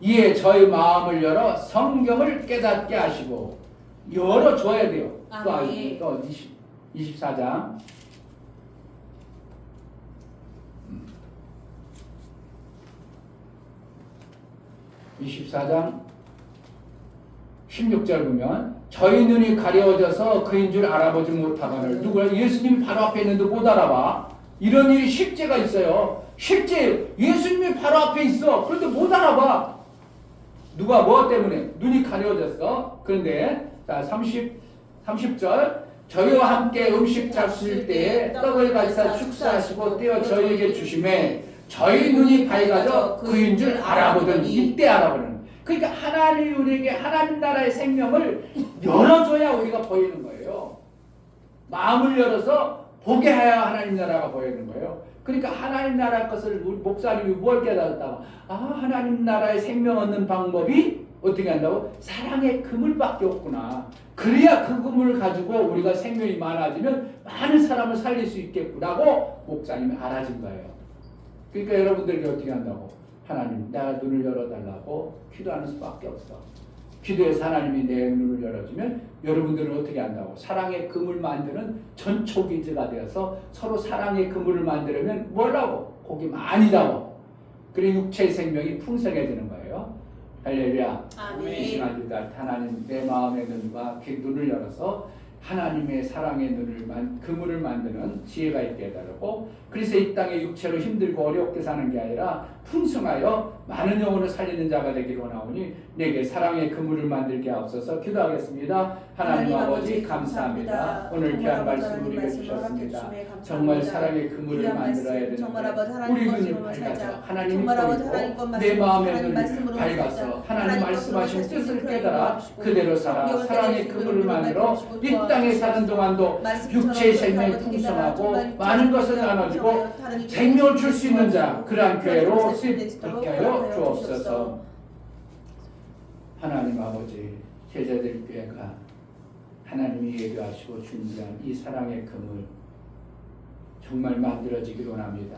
이에 저희 마음을 열어 성경을 깨닫게 하시고 열어줘야 돼요.
아멘.
또 24장 24장 16절 보면 저희 눈이 가려워져서 그인 줄 알아보지 못하거늘 누구야? 예수님이 바로 앞에 있는데 못 알아봐. 이런 일이 실제가 있어요. 실제 예수님이 바로 앞에 있어. 그런데 못 알아봐. 누가 뭐 때문에? 눈이 가려워졌어. 그런데 자 30절 저희와 함께 음식 잡수실 때에 떡을 가지사 축사하시고 떼어 저희에게 주심에 저희 눈이 밝아져 그인 줄 알아보더니 이때 알아보는. 그러니까 하나님이 우리에게 하나님 나라의 생명을 열어줘야 우리가 보이는 거예요. 마음을 열어서 보게 해야 하나님 나라가 보이는 거예요. 그러니까 하나님 나라 것을 우리 목사님이 뭘 깨달았다고? 아, 하나님 나라의 생명 얻는 방법이 어떻게 한다고? 사랑의 그물밖에 없구나. 그래야 그 그물을 가지고 우리가 생명이 많아지면 많은 사람을 살릴 수 있겠구나고 목사님이 알아진 거예요. 그러니까 여러분들이 어떻게 한다고? 하나님, 내가 눈을 열어달라고 기도하는 수밖에 없어. 기도해서 하나님이 내 눈을 열어주면 여러분들은 어떻게 한다고? 사랑의 그물 만드는 전초기지가 되어서 서로 사랑의 그물을 만들면 뭐라고? 고기 많이 잡아. 그리고 육체의 생명이 풍성해지는 거예요. 할렐루야.
아멘.
이 시간 기도할 때 하나님 내 마음의 눈과 눈을 열어서 하나님의 사랑의 그물을 만드는 지혜가 있게 해달라고. 그래서 이 땅에 육체로 힘들고 어렵게 사는 게 아니라 풍성하여 많은 영혼을 살리는 자가 되기를 원하오니 내게 사랑의 그물을 만들게 하옵소서. 기도하겠습니다. 하나님 아버지 감사합니다. 오늘 귀한 말씀 우리에게 주셨습니다. 정말 사랑의 그물을 만들어야 되는데 우리 눈이 밝아져 하나님이 보이고 내 마음의 눈이 밝아서 하나님 말씀하신 뜻을 깨달아 그대로 살아 사랑의 그물을 만들어 이 땅에 사는 동안도 육체의 생명이 풍성하고 많은 것을 나눠주고 생명을 줄 수 있는 자 그러한 교회로 수입하게 하여 주옵소서. 하나님 아버지 제자들 교회가 하나님이 예배하시고 준비한 이 사랑의 그물 정말 만들어지기를 원합니다.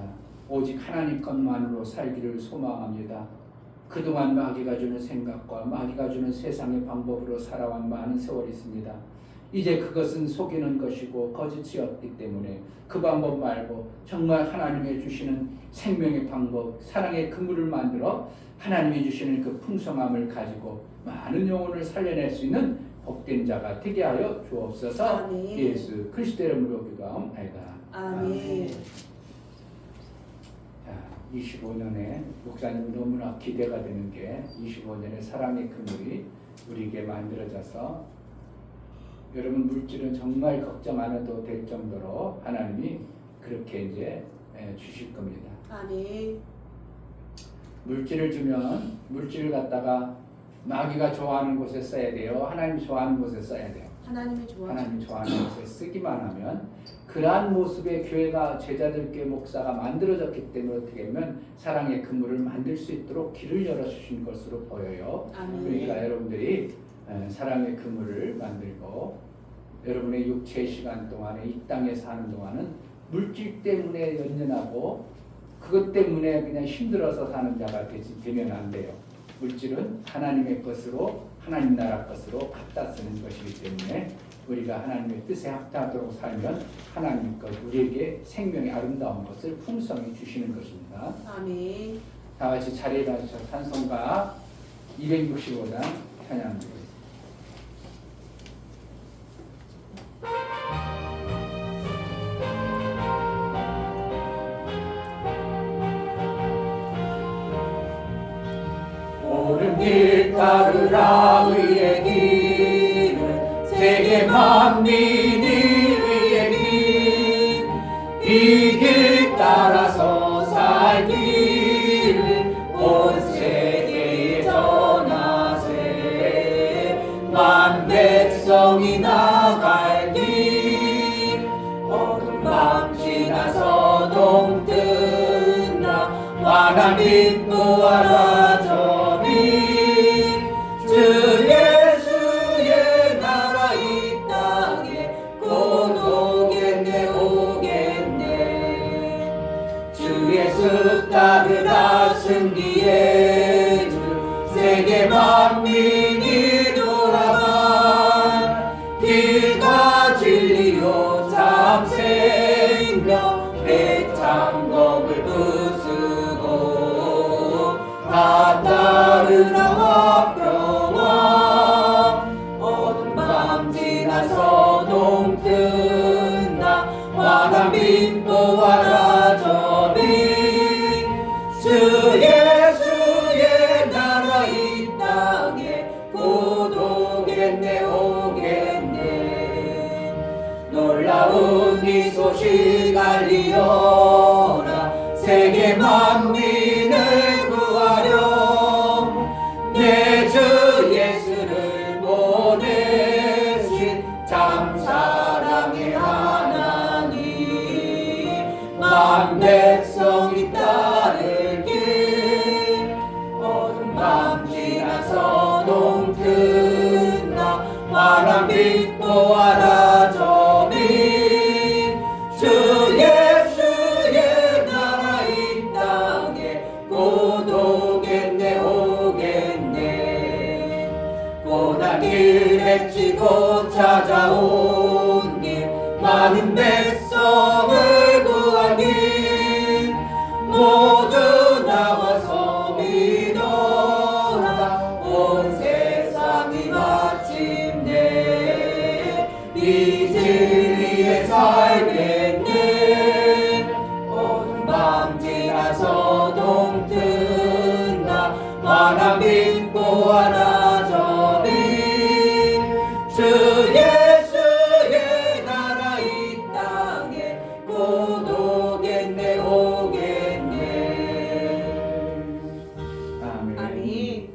오직 하나님 것만으로 살기를 소망합니다. 그동안 마귀가 주는 생각과 마귀가 주는 세상의 방법으로 살아온 많은 세월이 있습니다. 이제 그것은 속이는 것이고 거짓이었기 때문에 그 방법 말고 정말 하나님이 주시는 생명의 방법, 사랑의 그물을 만들어 하나님이 주시는 그 풍성함을 가지고 많은 영혼을 살려낼 수 있는 복된 자가 되게 하여 주옵소서.
아멘.
예수 그리스도의 이름으로 기도하옵나이다.
아멘.
자, 25년에 목사님 너무나 기대가 되는 게 25년의 사랑의 그물이 우리에게 만들어져서 여러분 물질은 정말 걱정 안 해도 될 정도로 하나님이 그렇게 이제 주실 겁니다.
아멘.
물질을 주면 물질을 갖다가 마귀가 좋아하는 곳에 써야 돼요. 하나님 좋아하는 곳에 써야 돼요.
하나님이 좋아하시는
하나님 좋아하는 곳에 쓰기만 하면 그러한 모습의 교회가 제자들께 목사가 만들어졌기 때문에 어떻게 보면 사랑의 그물을 만들 수 있도록 길을 열어주신 것으로 보여요.
아멘.
그러니까 여러분들이 사랑의 그물을 만들고 여러분의 육체의 시간 동안에 이 땅에 사는 동안은 물질 때문에 연연하고 그것 때문에 그냥 힘들어서 사는 자가 되면 안 돼요. 물질은 하나님의 것으로 하나님 나라 것으로 갖다 쓰는 것이기 때문에 우리가 하나님의 뜻에 합당하도록 살면 하나님 것 우리에게 생명의 아름다운 것을 풍성히 주시는 것입니다.
아멘.
다 같이 자리에 가셔서 찬송가 265장 찬양합니다. 옳은 길 따르라 의의 길은 세계 만민이 의의 길 이 길 따라서 살기를 온 세계에 전하세 만 백성이 나갈 길 어두운 밤 지나서 동뜬나 환한 빛 보아라 주 예수의 나라 이 땅에 곧 오겠네 오겠네 주 예수 따르라 승리의 주 세계 만민이 돌아가 길과 진리요 참 생명 백창곡을 부수고 다 따르라 평화 어두운 밤 지나서 동뜬나 환한 빛 보아라 저빛 주 예수의 나라 이 땅에 곧 오겠네 오겠네 놀라운 이 소식 알리어라 세계 만민을 구하려 내 주 예수를 보내신 참 사랑의 하나님 만 백성이 따를 길 어두운 밤 지나서 동뜬나 환한 빛 보아라 저빛 주 예수의 나라 이 땅에 곧 오겠네 오겠네 고난 길 헤치고 찾아온 길 많은 백성을 구한 길 모두 나와서 믿어라 온 세상이 마침내 하나 믿고 하나 저비 주 예수의 나라 이 땅에 곧 오겠네 오겠네. 아멘.
아멘.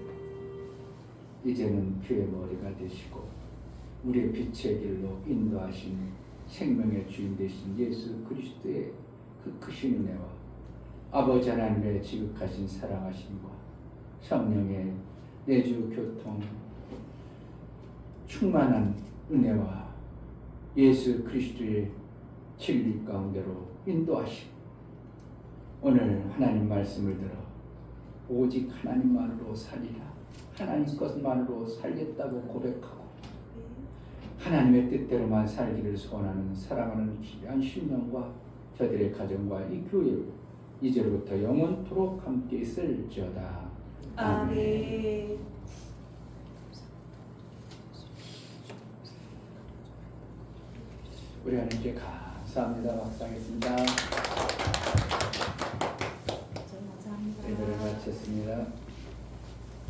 이제는 귀의 머리가 되시고 우리의 빛의 길로 인도하신 생명의 주인 되신 예수 그리스도의 그 크신 은혜와 아버지 하나님의 지극하신 사랑하심과 성령의 내주 교통 충만한 은혜와 예수 그리스도의 진리 가운데로 인도하심. 오늘 하나님 말씀을 들어 오직 하나님만으로 살리라, 하나님 것만으로 살겠다고 고백하고 하나님의 뜻대로만 살기를 소원하는 사랑하는 귀한 신령과 저들의 가정과 이 교회 이제부터 영원토록 함께 있을지어다.
아멘.
우리 하나님께 감사합니다. 박수하겠습니다.
감사합니다.
예배를 마쳤습니다.